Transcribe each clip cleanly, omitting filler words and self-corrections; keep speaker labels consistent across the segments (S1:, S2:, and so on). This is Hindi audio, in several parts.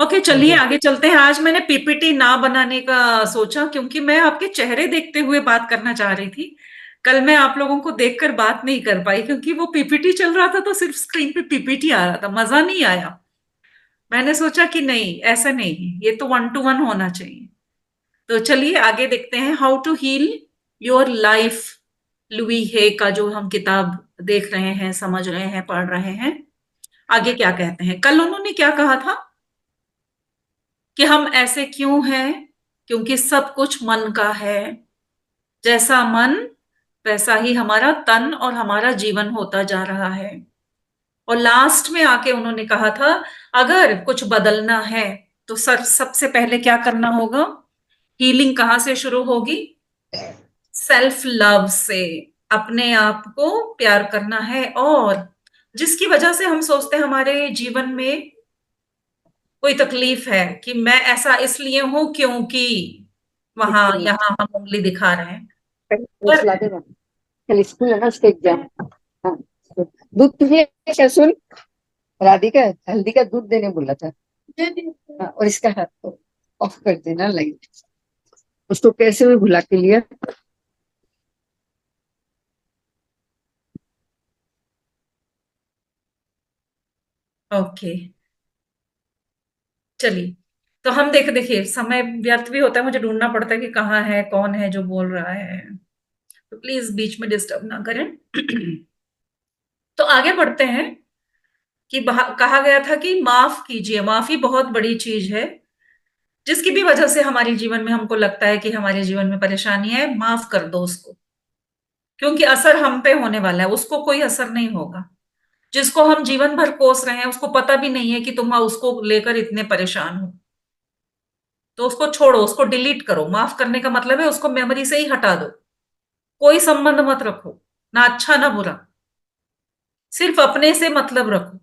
S1: ओके, चलिए
S2: चलिए।
S1: आगे चलते हैं। आज मैंने पीपीटी ना बनाने का सोचा, क्योंकि मैं आपके चेहरे देखते हुए बात करना चाह रही थी। कल मैं आप लोगों को देखकर बात नहीं कर पाई, क्योंकि वो पीपीटी चल रहा था तो सिर्फ स्क्रीन पे पीपीटी आ रहा था, मजा नहीं आया। मैंने सोचा कि नहीं, ऐसा नहीं, ये तो वन टू वन होना चाहिए। तो चलिए आगे देखते हैं। How to heal your life, Louise Hay का जो हम किताब देख रहे हैं, समझ रहे हैं, पढ़ रहे हैं। आगे क्या कहते हैं? कल उन्होंने क्या कहा था कि हम ऐसे क्यों हैं? क्योंकि सब कुछ मन का है। जैसा मन वैसा ही हमारा तन और हमारा जीवन होता जा रहा है। और लास्ट में आके उन्होंने कहा था, अगर कुछ बदलना है तो सर सबसे पहले क्या करना होगा? हीलिंग कहाँ से शुरू होगी? सेल्फ लव से। अपने आप को प्यार करना है। और जिसकी वजह से हम सोचते हैं हमारे जीवन में कोई तकलीफ है, कि मैं ऐसा इसलिए हूं क्योंकि,
S2: एक
S1: वहां
S2: मिनट।
S1: यहाँ हम उंगली दिखा रहे हैं।
S2: कल
S1: पर
S2: खिला देना। कल स्कूल है ना, उसका एग्जाम। हाँ। तो दूध तुझे क्या सुन। राधिका हल्दी का दूध देने बोला था। हाँ, और इसका हाथ ऑफ कर देना लाइट। उसको कैसे में भुला के लिया।
S1: ओके, चलिए। तो हम देखिए, समय व्यर्थ भी होता है, मुझे ढूंढना पड़ता है कि कहाँ है, कौन है जो बोल रहा है। तो प्लीज बीच में डिस्टर्ब ना करें। तो आगे बढ़ते हैं कि कहा गया था कि माफ कीजिए। माफी बहुत बड़ी चीज है। जिसकी भी वजह से हमारे जीवन में हमको लगता है कि हमारे जीवन में परेशानी है, माफ कर दो उसको। क्योंकि असर हम पे होने वाला है, उसको कोई असर नहीं होगा। जिसको हम जीवन भर कोस रहे हैं, उसको पता भी नहीं है कि तुम उसको लेकर इतने परेशान हो। तो उसको छोड़ो, उसको डिलीट करो। माफ करने का मतलब है उसको मेमोरी से ही हटा दो। कोई संबंध मत रखो, ना अच्छा ना बुरा। सिर्फ अपने से मतलब रखो।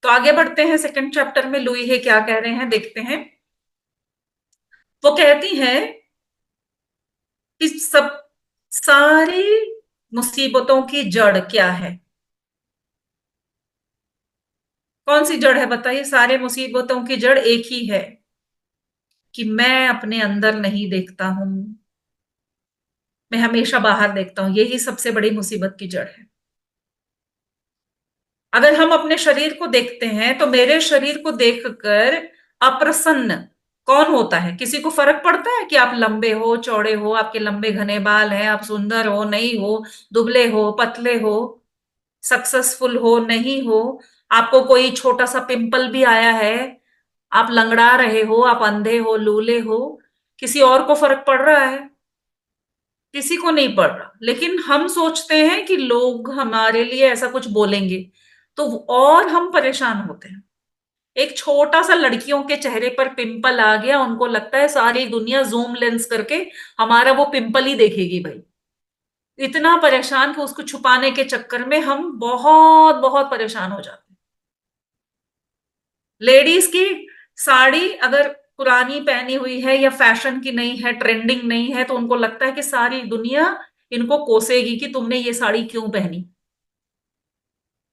S1: तो आगे बढ़ते हैं। सेकंड चैप्टर में लुई है क्या कह रहे हैं, देखते हैं। वो कहती हैं कि सब सारी मुसीबतों की जड़ क्या है? कौन सी जड़ है बताइए? सारे मुसीबतों की जड़ एक ही है, कि मैं अपने अंदर नहीं देखता हूं, मैं हमेशा बाहर देखता हूं। यही सबसे बड़ी मुसीबत की जड़ है। अगर हम अपने शरीर को देखते हैं तो मेरे शरीर को देखकर अप्रसन्न कौन होता है? किसी को फर्क पड़ता है कि आप लंबे हो, चौड़े हो, आपके लंबे घने बाल हैं, आप सुंदर हो नहीं हो, दुबले हो, पतले हो, सक्सेसफुल हो नहीं हो, आपको कोई छोटा सा पिंपल भी आया है, आप लंगड़ा रहे हो, आप अंधे हो, लूले हो, किसी और को फर्क पड़ रहा है? किसी को नहीं पड़ रहा। लेकिन हम सोचते हैं कि लोग हमारे लिए ऐसा कुछ बोलेंगे, तो और हम परेशान होते हैं। एक छोटा सा लड़कियों के चेहरे पर पिंपल आ गया, उनको लगता है सारी दुनिया जूम लेंस करके हमारा वो पिंपल ही देखेगी भाई। इतना परेशान कि उसको छुपाने के चक्कर में हम बहुत बहुत परेशान हो जाते हैं। लेडीज की साड़ी अगर पुरानी पहनी हुई है या फैशन की नहीं है, ट्रेंडिंग नहीं है, तो उनको लगता है कि सारी दुनिया इनको कोसेगी कि तुमने ये साड़ी क्यों पहनी।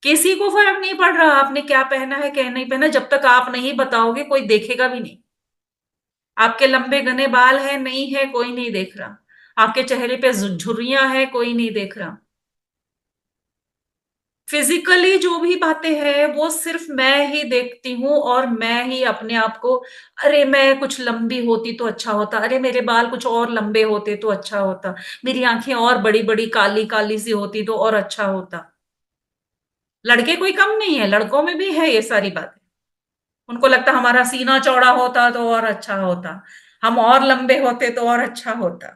S1: किसी को फर्क नहीं पड़ रहा आपने क्या पहना है क्या नहीं पहना। जब तक आप नहीं बताओगे कोई देखेगा भी नहीं। आपके लंबे घने बाल है नहीं है, कोई नहीं देख रहा। आपके चेहरे पे झुर्रियां है, कोई नहीं देख रहा। फिजिकली जो भी बातें हैं वो सिर्फ मैं ही देखती हूँ, और मैं ही अपने आप को, अरे मैं कुछ लंबी होती तो अच्छा होता, अरे मेरे बाल कुछ और लंबे होते तो अच्छा होता, मेरी आंखें और बड़ी बड़ी काली काली सी होती तो और अच्छा होता। लड़के कोई कम नहीं है, लड़कों में भी है ये सारी बातें। उनको लगता हमारा सीना चौड़ा होता तो और अच्छा होता, हम और लंबे होते तो और अच्छा होता,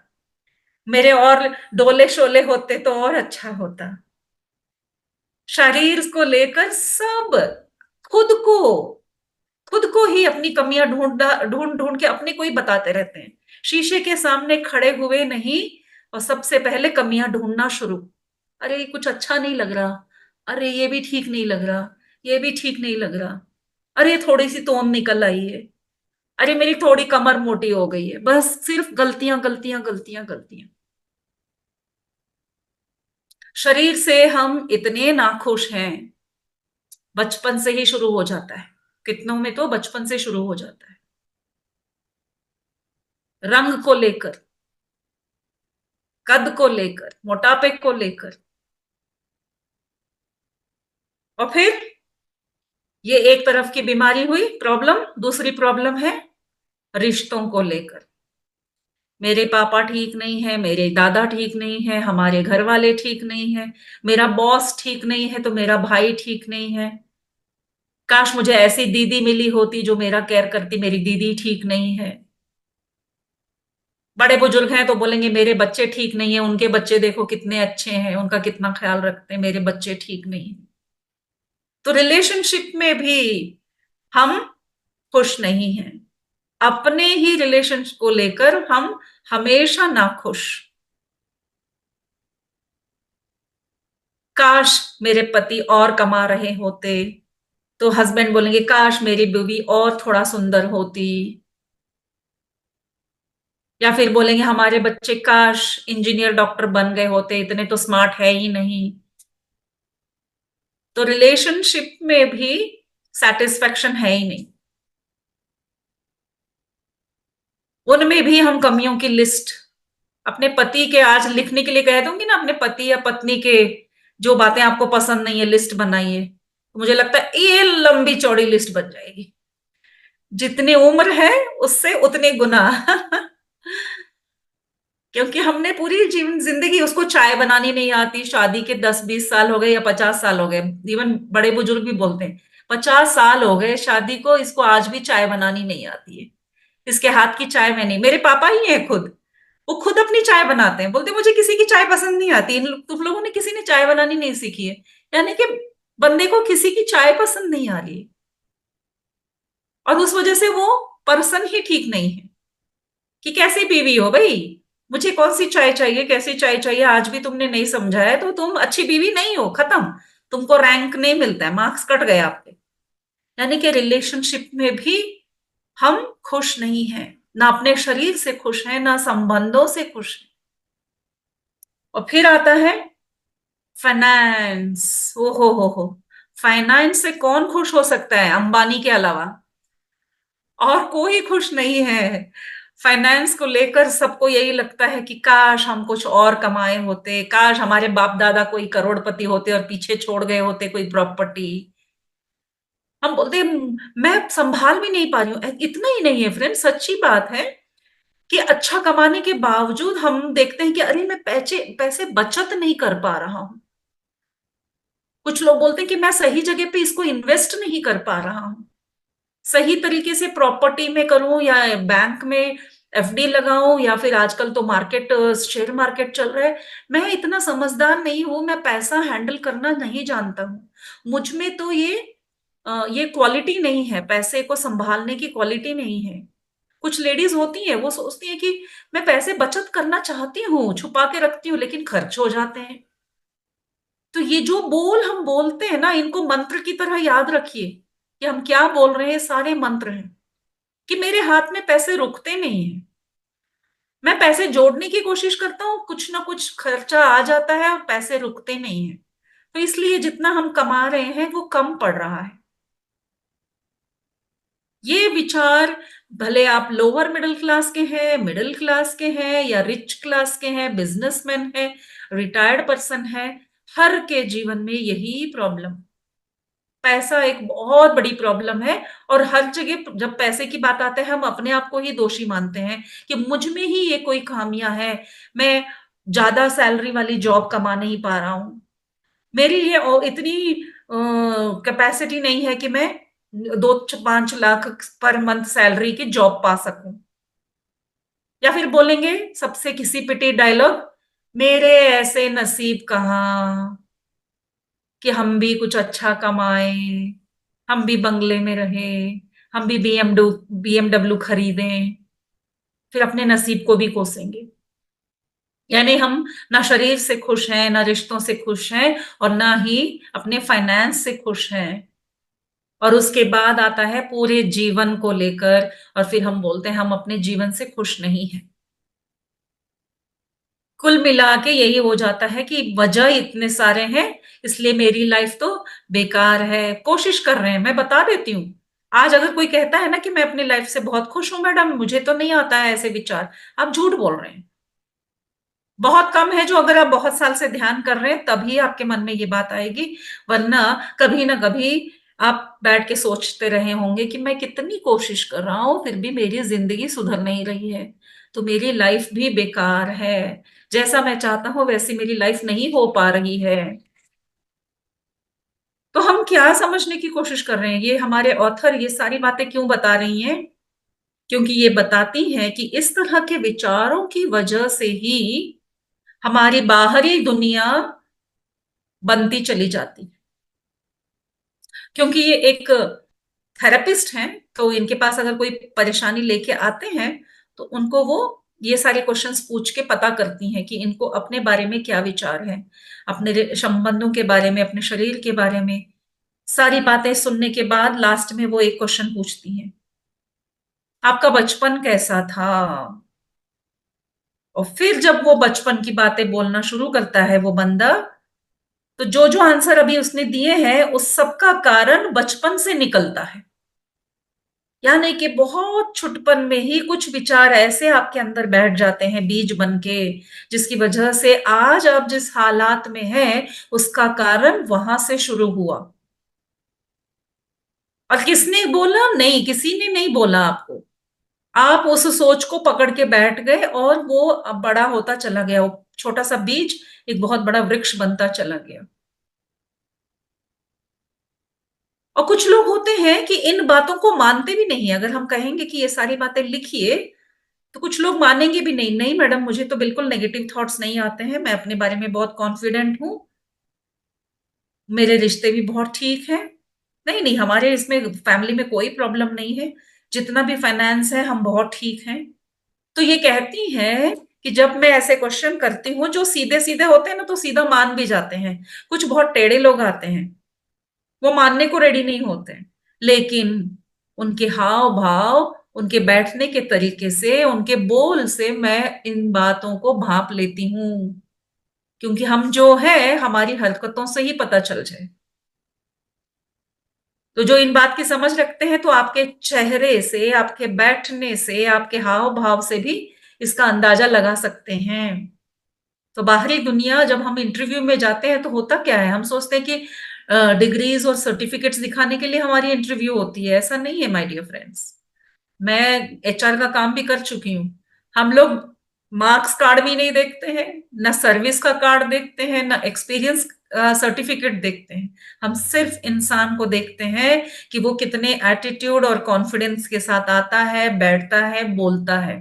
S1: मेरे और डोले शोले होते तो और अच्छा होता। शरीर को लेकर सब, खुद को खुद को ही अपनी कमियां ढूंढ ढूंढ ढूंढ के अपने को ही बताते रहते हैं। शीशे के सामने खड़े हुए नहीं, और सबसे पहले कमियां ढूंढना शुरू। अरे ये कुछ अच्छा नहीं लग रहा, अरे ये भी ठीक नहीं लग रहा, ये भी ठीक नहीं लग रहा, अरे थोड़ी सी तोंद निकल आई है, अरे मेरी थोड़ी कमर मोटी हो गई है। बस सिर्फ गलतियां गलतियां गलतियां गलतियां। शरीर से हम इतने नाखुश हैं, बचपन से ही शुरू हो जाता है। कितनों में तो बचपन से शुरू हो जाता है, रंग को लेकर, कद को लेकर, मोटापे को लेकर। और फिर ये एक तरफ की बीमारी हुई, प्रॉब्लम। दूसरी प्रॉब्लम है रिश्तों को लेकर। मेरे पापा ठीक नहीं है, मेरे दादा ठीक नहीं है, हमारे घर वाले ठीक नहीं है, मेरा बॉस ठीक नहीं है, तो मेरा भाई ठीक नहीं है। काश मुझे ऐसी दीदी मिली होती जो मेरा केयर करती, मेरी दीदी ठीक नहीं है। बड़े बुजुर्ग हैं तो बोलेंगे मेरे बच्चे ठीक नहीं है, उनके बच्चे देखो कितने अच्छे हैं, उनका कितना ख्याल रखते हैं, मेरे बच्चे ठीक नहीं है। तो रिलेशनशिप में भी हम खुश नहीं हैं। अपने ही रिलेशन को लेकर हम हमेशा नाखुश। काश मेरे पति और कमा रहे होते, तो हस्बैंड बोलेंगे काश मेरी बीवी और थोड़ा सुंदर होती। या फिर बोलेंगे हमारे बच्चे काश इंजीनियर डॉक्टर बन गए होते, इतने तो स्मार्ट है ही नहीं। तो रिलेशनशिप में भी सेटिस्फेक्शन है ही नहीं। उनमें भी हम कमियों की लिस्ट अपने पति के आज लिखने के लिए कह दूंगी ना, अपने पति या पत्नी के जो बातें आपको पसंद नहीं है लिस्ट बनाइए, तो मुझे लगता है ये लंबी चौड़ी लिस्ट बन जाएगी। जितनी उम्र है उससे उतने गुना। क्योंकि हमने पूरी जीवन जिंदगी, उसको चाय बनानी नहीं आती, शादी के 10-20 साल हो गए या 50 साल हो गए, इवन बड़े बुजुर्ग भी बोलते हैं 50 साल हो गए शादी को, इसको आज भी चाय बनानी नहीं आती है, इसके हाथ की चाय में नहीं। मेरे पापा ही हैं खुद, वो खुद अपनी चाय बनाते हैं, बोलते मुझे किसी की चाय पसंद नहीं आती, तुम लोगों ने किसी ने चाय बनानी नहीं सीखी है। यानी कि बंदे को किसी की चाय पसंद नहीं आ रही है, और उस वजह से वो पर्सन ही ठीक नहीं है। कि कैसी बीवी हो भाई, मुझे कौन सी चाय चाहिए, कैसी चाय चाहिए, आज भी तुमने नहीं समझा है तो तुम अच्छी बीवी नहीं हो, खत्म। तुमको रैंक नहीं मिलता है, मार्क्स कट गए आपके। यानी कि रिलेशनशिप में भी हम खुश नहीं हैं, ना अपने शरीर से खुश हैं, ना संबंधों से खुश हैं। और फिर आता है फाइनेंस। ओ हो, फाइनेंस से कौन खुश हो सकता है अंबानी के अलावा? और कोई खुश नहीं है। फाइनेंस को लेकर सबको यही लगता है कि काश हम कुछ और कमाए होते, काश हमारे बाप दादा कोई करोड़पति होते और पीछे छोड़ गए होते कोई प्रॉपर्टी। हम बोलते हैं मैं संभाल भी नहीं पा रही हूँ। इतना ही नहीं है फ्रेंड, सच्ची बात है कि अच्छा कमाने के बावजूद हम देखते हैं कि अरे मैं पैसे पैसे बचत नहीं कर पा रहा हूं। कुछ लोग बोलते हैं कि मैं सही जगह पे इसको इन्वेस्ट नहीं कर पा रहा हूं, सही तरीके से प्रॉपर्टी में करूं या बैंक में एफडी लगाऊं, या फिर आजकल तो मार्केट, शेयर मार्केट चल रहा है। मैं इतना समझदार नहीं हूं, मैं पैसा हैंडल करना नहीं जानता हूं, मुझ में तो ये क्वालिटी नहीं है, पैसे को संभालने की क्वालिटी नहीं है। कुछ लेडीज होती हैं वो सोचती हैं कि मैं पैसे बचत करना चाहती हूँ, छुपा के रखती हूँ, लेकिन खर्च हो जाते हैं। तो ये जो बोल हम बोलते हैं ना, इनको मंत्र की तरह याद रखिए कि हम क्या बोल रहे हैं, सारे मंत्र हैं। कि मेरे हाथ में पैसे रुकते नहीं है, मैं पैसे जोड़ने की कोशिश करता हूँ, कुछ ना कुछ खर्चा आ जाता है और पैसे रुकते नहीं है। तो इसलिए जितना हम कमा रहे हैं वो कम पड़ रहा है। ये विचार, भले आप लोअर मिडिल क्लास के हैं, मिडिल क्लास के हैं, या रिच क्लास के हैं, बिजनेसमैन है, रिटायर्ड पर्सन है, हर के जीवन में यही प्रॉब्लम, पैसा एक बहुत बड़ी प्रॉब्लम है। और हर जगह जब पैसे की बात आते है हम अपने आप को ही दोषी मानते हैं कि मुझ में ही ये कोई खामियां है, मैं ज्यादा सैलरी वाली जॉब कमा नहीं पा रहा हूं, मेरी ये इतनी कैपेसिटी नहीं है कि मैं 2-5 लाख पर मंथ सैलरी की जॉब पा सकूं। या फिर बोलेंगे सबसे किसी पिटी डायलॉग, मेरे ऐसे नसीब कहाँ कि हम भी कुछ अच्छा कमाए, हम भी बंगले में रहे, हम भी बीएमडब्ल्यू खरीदें। फिर अपने नसीब को भी कोसेंगे। यानी हम ना शरीर से खुश हैं, ना रिश्तों से खुश हैं, और ना ही अपने फाइनेंस से खुश हैं। और उसके बाद आता है पूरे जीवन को लेकर, और फिर हम बोलते हैं हम अपने जीवन से खुश नहीं हैं। कुल मिला के यही हो जाता है कि वजह इतने सारे हैं, इसलिए मेरी लाइफ तो बेकार है। कोशिश कर रहे हैं, मैं बता देती हूँ, आज अगर कोई कहता है ना कि मैं अपनी लाइफ से बहुत खुश हूं मैडम, मुझे तो नहीं आता है ऐसे विचार, आप झूठ बोल रहे हैं। बहुत कम है जो, अगर आप बहुत साल से ध्यान कर रहे हैं तभी आपके मन में ये बात आएगी, वरना कभी ना कभी आप बैठ के सोचते रहे होंगे कि मैं कितनी कोशिश कर रहा हूं फिर भी मेरी जिंदगी सुधर नहीं रही है, तो मेरी लाइफ भी बेकार है, जैसा मैं चाहता हूं वैसी मेरी लाइफ नहीं हो पा रही है। तो हम क्या समझने की कोशिश कर रहे हैं, ये हमारे ऑथर ये सारी बातें क्यों बता रही हैं? क्योंकि ये बताती हैं कि इस तरह के विचारों की वजह से ही हमारी बाहरी दुनिया बनती चली जाती है। क्योंकि ये एक थेरेपिस्ट हैं, तो इनके पास अगर कोई परेशानी लेके आते हैं तो उनको वो ये सारे क्वेश्चंस पूछ के पता करती हैं कि इनको अपने बारे में क्या विचार है, अपने संबंधों के बारे में, अपने शरीर के बारे में। सारी बातें सुनने के बाद लास्ट में वो एक क्वेश्चन पूछती हैं, आपका बचपन कैसा था? और फिर जब वो बचपन की बातें बोलना शुरू करता है वो बंदा, तो जो जो आंसर अभी उसने दिए हैं उस सब का कारण बचपन से निकलता है। यानी कि बहुत छुटपन में ही कुछ विचार ऐसे आपके अंदर बैठ जाते हैं बीज बन के, जिसकी वजह से आज आप जिस हालात में हैं उसका कारण वहां से शुरू हुआ। और किसने बोला? नहीं, किसी ने नहीं बोला आपको। आप उस सोच को पकड़ के बैठ गए और वो अब बड़ा होता चला गया, वो छोटा सा बीज एक बहुत बड़ा वृक्ष बनता चला गया। और कुछ लोग होते हैं कि इन बातों को मानते भी नहीं है, अगर हम कहेंगे कि ये सारी बातें लिखिए तो कुछ लोग मानेंगे भी नहीं, नहीं मैडम मुझे तो बिल्कुल नेगेटिव थॉट्स नहीं आते हैं, मैं अपने बारे में बहुत कॉन्फिडेंट हूं, मेरे रिश्ते भी बहुत ठीक हैं। नहीं नहीं, हमारे इसमें फैमिली में कोई प्रॉब्लम नहीं है, जितना भी फाइनेंस है हम बहुत ठीक हैं। तो ये कहती हैं कि जब मैं ऐसे क्वेश्चन करती हूँ जो सीधे सीधे होते हैं ना तो सीधा मान भी जाते हैं, कुछ बहुत टेढ़े लोग आते हैं वो मानने को रेडी नहीं होते, लेकिन उनके हाव भाव, उनके बैठने के तरीके से, उनके बोल से मैं इन बातों को भांप लेती हूँ, क्योंकि हम जो है हमारी हरकतों से ही पता चल जाए। तो जो इन बात की समझ रखते हैं तो आपके चेहरे से, आपके बैठने से, आपके हाव भाव से भी इसका अंदाजा लगा सकते हैं। तो बाहरी दुनिया, जब हम इंटरव्यू में जाते हैं तो होता क्या है, हम सोचते हैं कि डिग्रीज और सर्टिफिकेट्स दिखाने के लिए हमारी इंटरव्यू होती है, ऐसा नहीं है माय डियर फ्रेंड्स। मैं एचआर का काम भी कर चुकी हूँ। हम लोग मार्क्स कार्ड भी नहीं देखते हैं, ना सर्विस का कार्ड देखते हैं, ना एक्सपीरियंस सर्टिफिकेट देखते हैं। हम सिर्फ इंसान को देखते हैं कि वो कितने एटीट्यूड और कॉन्फिडेंस के साथ आता है, बैठता है, बोलता है।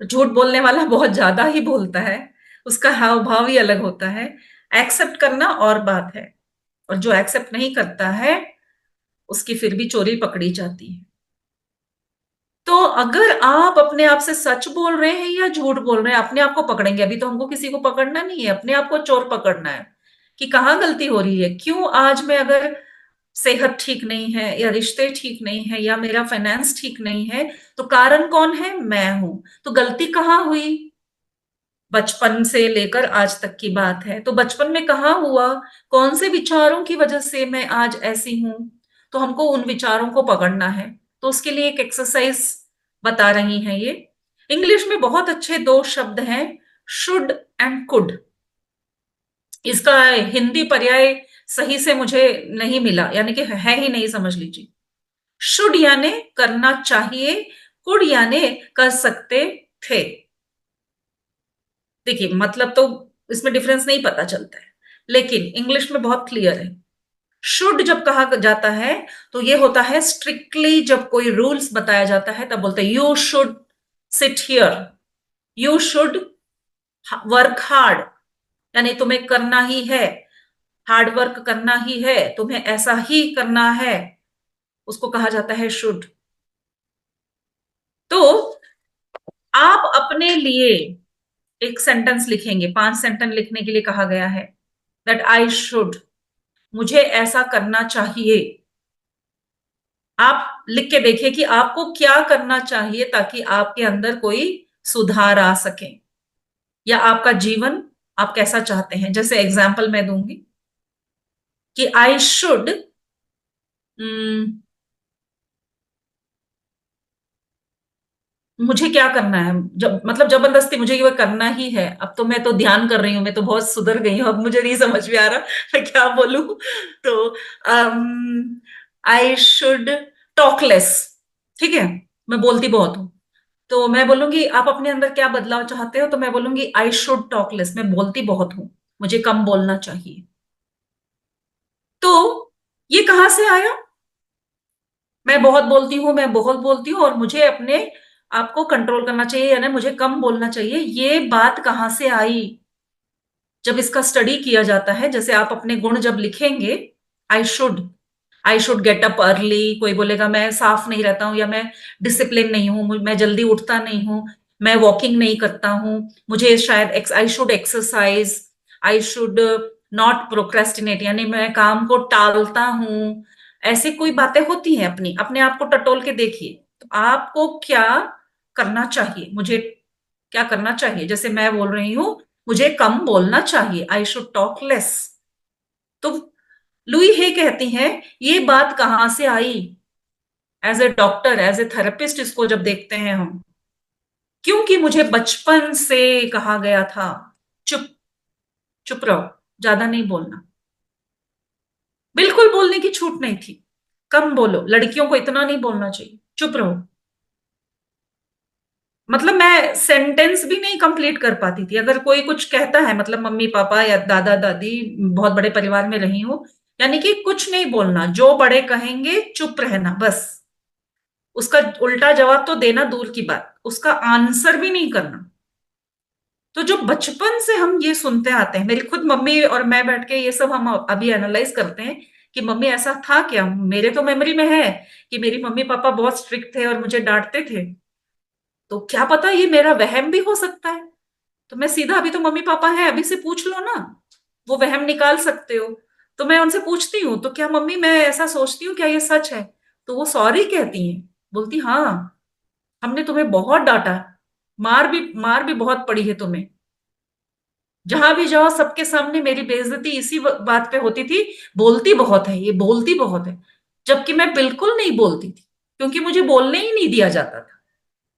S1: झूठ बोलने वाला बहुत ज्यादा ही बोलता है, उसका हाव भाव ही अलग होता है। एक्सेप्ट करना और बात है, और जो एक्सेप्ट नहीं करता है उसकी फिर भी चोरी पकड़ी जाती है। तो अगर आप अपने आप से सच बोल रहे हैं या झूठ बोल रहे हैं, अपने आप को पकड़ेंगे। अभी तो हमको किसी को पकड़ना नहीं है, अपने आप को चोर पकड़ना है कि कहाँ गलती हो रही है, क्यों आज मैं, अगर सेहत ठीक नहीं है या रिश्ते ठीक नहीं है या मेरा फाइनेंस ठीक नहीं है, तो कारण कौन है? मैं हूं। तो गलती कहाँ हुई? बचपन से लेकर आज तक की बात है, तो बचपन में कहाँ हुआ, कौन से विचारों की वजह से मैं आज ऐसी हूं? तो हमको उन विचारों को पकड़ना है। तो उसके लिए एक एक्सरसाइज बता रही हैं ये। इंग्लिश में बहुत अच्छे दो शब्द हैं, शुड एंड कुड। इसका हिंदी पर्याय सही से मुझे नहीं मिला, यानी कि है ही नहीं, समझ लीजिए। शुड यानी करना चाहिए, कुड यानी कर सकते थे। देखिए मतलब तो इसमें डिफरेंस नहीं पता चलता है, लेकिन इंग्लिश में बहुत क्लियर है। शुड जब कहा जाता है तो ये होता है स्ट्रिक्टली, जब कोई रूल्स बताया जाता है तब बोलते हैं you should sit here, you should work hard, यानी तुम्हें करना ही है, हार्ड वर्क करना ही है, तुम्हें ऐसा ही करना है, उसको कहा जाता है शुड। तो आप अपने लिए एक सेंटेंस लिखेंगे, 5 सेंटेंस लिखने के लिए कहा गया है, दैट आई शुड, मुझे ऐसा करना चाहिए। आप लिख के देखिए कि आपको क्या करना चाहिए ताकि आपके अंदर कोई सुधार आ सके, या आपका जीवन आप कैसा चाहते हैं। जैसे एग्जाम्पल मैं दूंगी कि आई शुड हम्म, मुझे क्या करना है? जब मतलब जबरदस्ती मुझे ये करना ही है। अब तो मैं तो ध्यान कर रही हूँ, मैं तो बहुत सुधर गई हूँ, अब मुझे नहीं समझ में आ रहा मैं क्या बोलूं। तो आई शुड टॉक लेस। ठीक है, मैं बोलती बहुत हूँ, तो मैं बोलूंगी आप अपने अंदर क्या बदलाव चाहते हो, तो मैं बोलूंगी आई शुड टॉक लेस, मैं बोलती बहुत हूँ, मुझे कम बोलना चाहिए। तो ये कहाँ से आया? मैं बहुत बोलती हूँ, मैं बहुत बोलती हूँ, और मुझे अपने आप को कंट्रोल करना चाहिए, यानी मुझे कम बोलना चाहिए, ये बात कहाँ से आई? जब इसका स्टडी किया जाता है, जैसे आप अपने गुण जब लिखेंगे, I should, I should get up early, कोई बोलेगा मैं साफ नहीं रहता हूं, या मैं डिसिप्लिन नहीं हूं, मैं जल्दी उठता नहीं हूं, मैं वॉकिंग नहीं करता हूं, मुझे शायद I should exercise, I should not procrastinate, यानी मैं काम को टालता हूं। ऐसी कोई बातें होती हैं, अपनी अपने आप को टटोल के देखिए। तो आपको क्या करना चाहिए? मुझे क्या करना चाहिए? जैसे मैं बोल रही हूं, मुझे कम बोलना चाहिए, आई शुड टॉक लेस। तो लुई हे कहती हैं, ये बात कहां से आई? As a doctor, as a therapist इसको जब देखते हैं हम, क्योंकि मुझे बचपन से कहा गया था, चुप, चुप रहो, ज्यादा नहीं बोलना, बिल्कुल बोलने की छूट नहीं थी, कम बोलो, लड़कियों को इतना नहीं बोलना चाहिए, चुप रहो। मतलब मैं सेंटेंस भी नहीं कंप्लीट कर पाती थी, अगर कोई कुछ कहता है, मतलब मम्मी पापा या दादा दादी, बहुत बड़े परिवार में रही हूं, यानी कि कुछ नहीं बोलना, जो बड़े कहेंगे चुप रहना बस, उसका उल्टा जवाब तो देना दूर की बात, उसका आंसर भी नहीं करना। तो जो बचपन से हम ये सुनते आते हैं, मेरी खुद मम्मी और मैं बैठ के ये सब हम अभी एनालाइज करते हैं कि मम्मी ऐसा था क्या। मेरे तो मेमोरी में है कि मेरी मम्मी पापा बहुत स्ट्रिक्ट थे और मुझे डांटते थे, तो क्या पता ये मेरा वहम भी हो सकता है। तो मैं सीधा, अभी तो मम्मी पापा हैं, अभी से पूछ लो ना, वो वहम निकाल सकते हो। तो मैं उनसे पूछती हूँ, तो क्या मम्मी मैं ऐसा सोचती हूँ, क्या ये सच है? तो वो सॉरी कहती हैं, बोलती हाँ, हमने तुम्हें बहुत डांटा, मार भी बहुत पड़ी है तुम्हें, जहां भी जाओ सबके सामने मेरी बेइज्जती इसी बात पे होती थी, बोलती बहुत है, ये बोलती बहुत है। जबकि मैं बिल्कुल नहीं बोलती थी, क्योंकि मुझे बोलने ही नहीं दिया जाता था,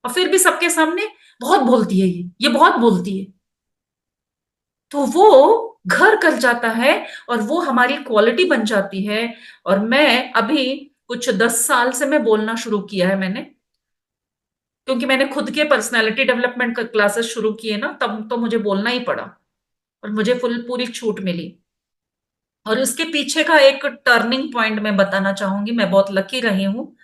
S1: और फिर भी सबके सामने बहुत बोलती है, ये बहुत बोलती है। तो वो घर कर जाता है, और वो हमारी क्वालिटी बन जाती है। और मैं अभी कुछ 10 साल से मैं बोलना शुरू किया है मैंने, क्योंकि मैंने खुद के पर्सनालिटी डेवलपमेंट का क्लासेस शुरू किए ना, तब तो मुझे बोलना ही पड़ा, और मुझे फुल पूरी छूट मिली। और उसके पीछे का एक टर्निंग पॉइंट मैं बताना चाहूंगी, मैं बहुत लकी रही हूँ।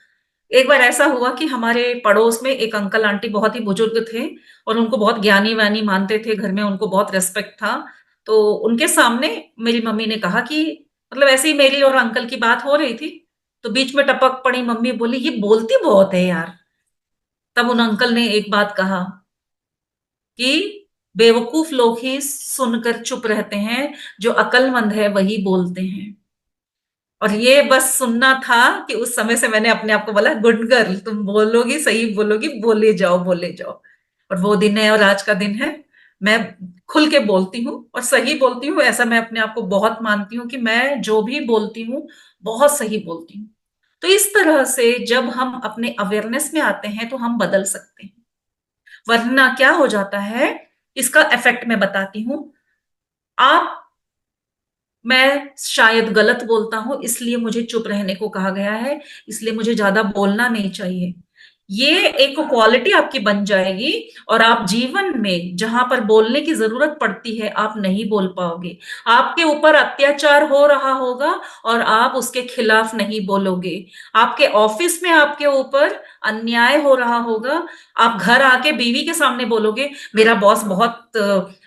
S1: एक बार ऐसा हुआ कि हमारे पड़ोस में एक अंकल आंटी बहुत ही बुजुर्ग थे, और उनको बहुत ज्ञानी वानी मानते थे, घर में उनको बहुत रेस्पेक्ट था। तो उनके सामने मेरी मम्मी ने कहा कि, मतलब ऐसे ही मेरी और अंकल की बात हो रही थी, तो बीच में टपक पड़ी मम्मी, बोली ये बोलती बहुत है यार। तब उन अंकल ने एक बात कहा कि बेवकूफ लोग ही सुनकर चुप रहते हैं, जो अक्लमंद है वही बोलते हैं। और ये बस सुनना था कि उस समय से मैंने अपने आप को बोला, गुड गर्ल, तुम बोलोगी, सही बोलोगी, बोले जाओ, बोले जाओ। और वो दिन है, और आज का दिन है, मैं खुल के बोलती हूँ और सही बोलती हूँ, ऐसा मैं अपने आप को बहुत मानती हूँ कि मैं जो भी बोलती हूँ बहुत सही बोलती हूँ। तो इस तरह से जब हम अपने अवेयरनेस में आते हैं तो हम बदल सकते हैं, वरना क्या हो जाता है, इसका इफेक्ट मैं बताती हूँ। आप, मैं शायद गलत बोलता हूं, इसलिए मुझे चुप रहने को कहा गया है, इसलिए मुझे ज्यादा बोलना नहीं चाहिए। ये एक क्वालिटी आपकी बन जाएगी, और आप जीवन में जहां पर बोलने की जरूरत पड़ती है आप नहीं बोल पाओगे। आपके ऊपर अत्याचार हो रहा होगा और आप उसके खिलाफ नहीं बोलोगे। आपके ऑफिस में आपके ऊपर अन्याय हो रहा होगा, आप घर आके बीवी के सामने बोलोगे, मेरा बॉस बहुत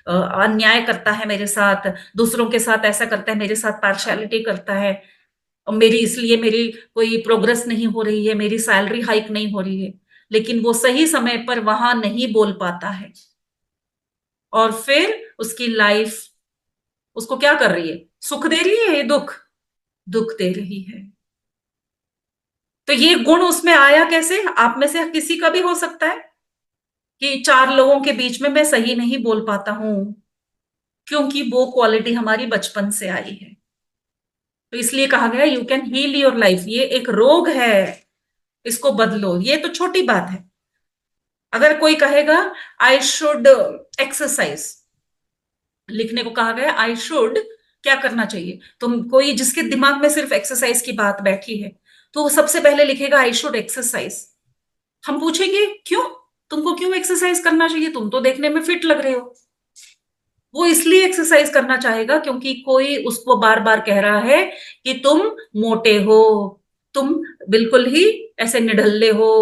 S1: अन्याय करता है मेरे साथ, दूसरों के साथ ऐसा करता है, मेरे साथ पार्शियलिटी करता है, और मेरी इसलिए मेरी कोई प्रोग्रेस नहीं हो रही है, मेरी सैलरी हाइक नहीं हो रही है। लेकिन वो सही समय पर वहां नहीं बोल पाता है, और फिर उसकी लाइफ उसको क्या कर रही है, सुख दे रही है, ये दुख, दुख दे रही है। तो ये गुण उसमें आया कैसे? आप में से किसी का भी हो सकता है कि चार लोगों के बीच में मैं सही नहीं बोल पाता हूं, क्योंकि वो क्वालिटी हमारी बचपन से आई है। तो इसलिए कहा गया you can heal your life, ये एक रोग है, इसको बदलो, ये तो छोटी बात है। अगर कोई कहेगा आई शुड एक्सरसाइज, लिखने को कहा गया आई शुड, क्या करना चाहिए, तुम कोई जिसके दिमाग में सिर्फ एक्सरसाइज की बात बैठी है, तो वो सबसे पहले लिखेगा आई शुड एक्सरसाइज। हम पूछेंगे क्यों, तुमको क्यों एक्सरसाइज करना चाहिए, तुम तो देखने में फिट लग रहे हो। वो इसलिए एक्सरसाइज करना चाहेगा क्योंकि कोई उसको बार बार कह रहा है कि तुम मोटे हो, तुम बिल्कुल ही ऐसे निढल्ले हो।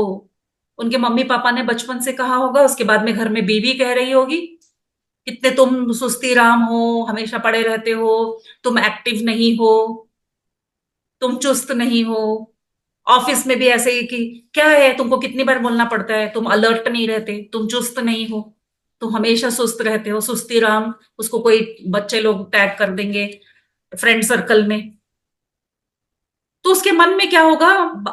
S1: उनके मम्मी पापा ने बचपन से कहा होगा, उसके बाद में घर में बीवी कह रही होगी, कितने तुम सुस्ती राम हो, हमेशा पड़े रहते हो, तुम एक्टिव नहीं हो, तुम चुस्त नहीं हो। ऑफिस में भी ऐसे ही कि क्या है, तुमको कितनी बार बोलना पड़ता है, तुम अलर्ट नहीं रहते, तुम चुस्त नहीं हो, तुम हमेशा सुस्त रहते हो, सुस्ती राम। उसको कोई बच्चे लोग टैग कर देंगे फ्रेंड सर्कल में। तो उसके मन में क्या होगा,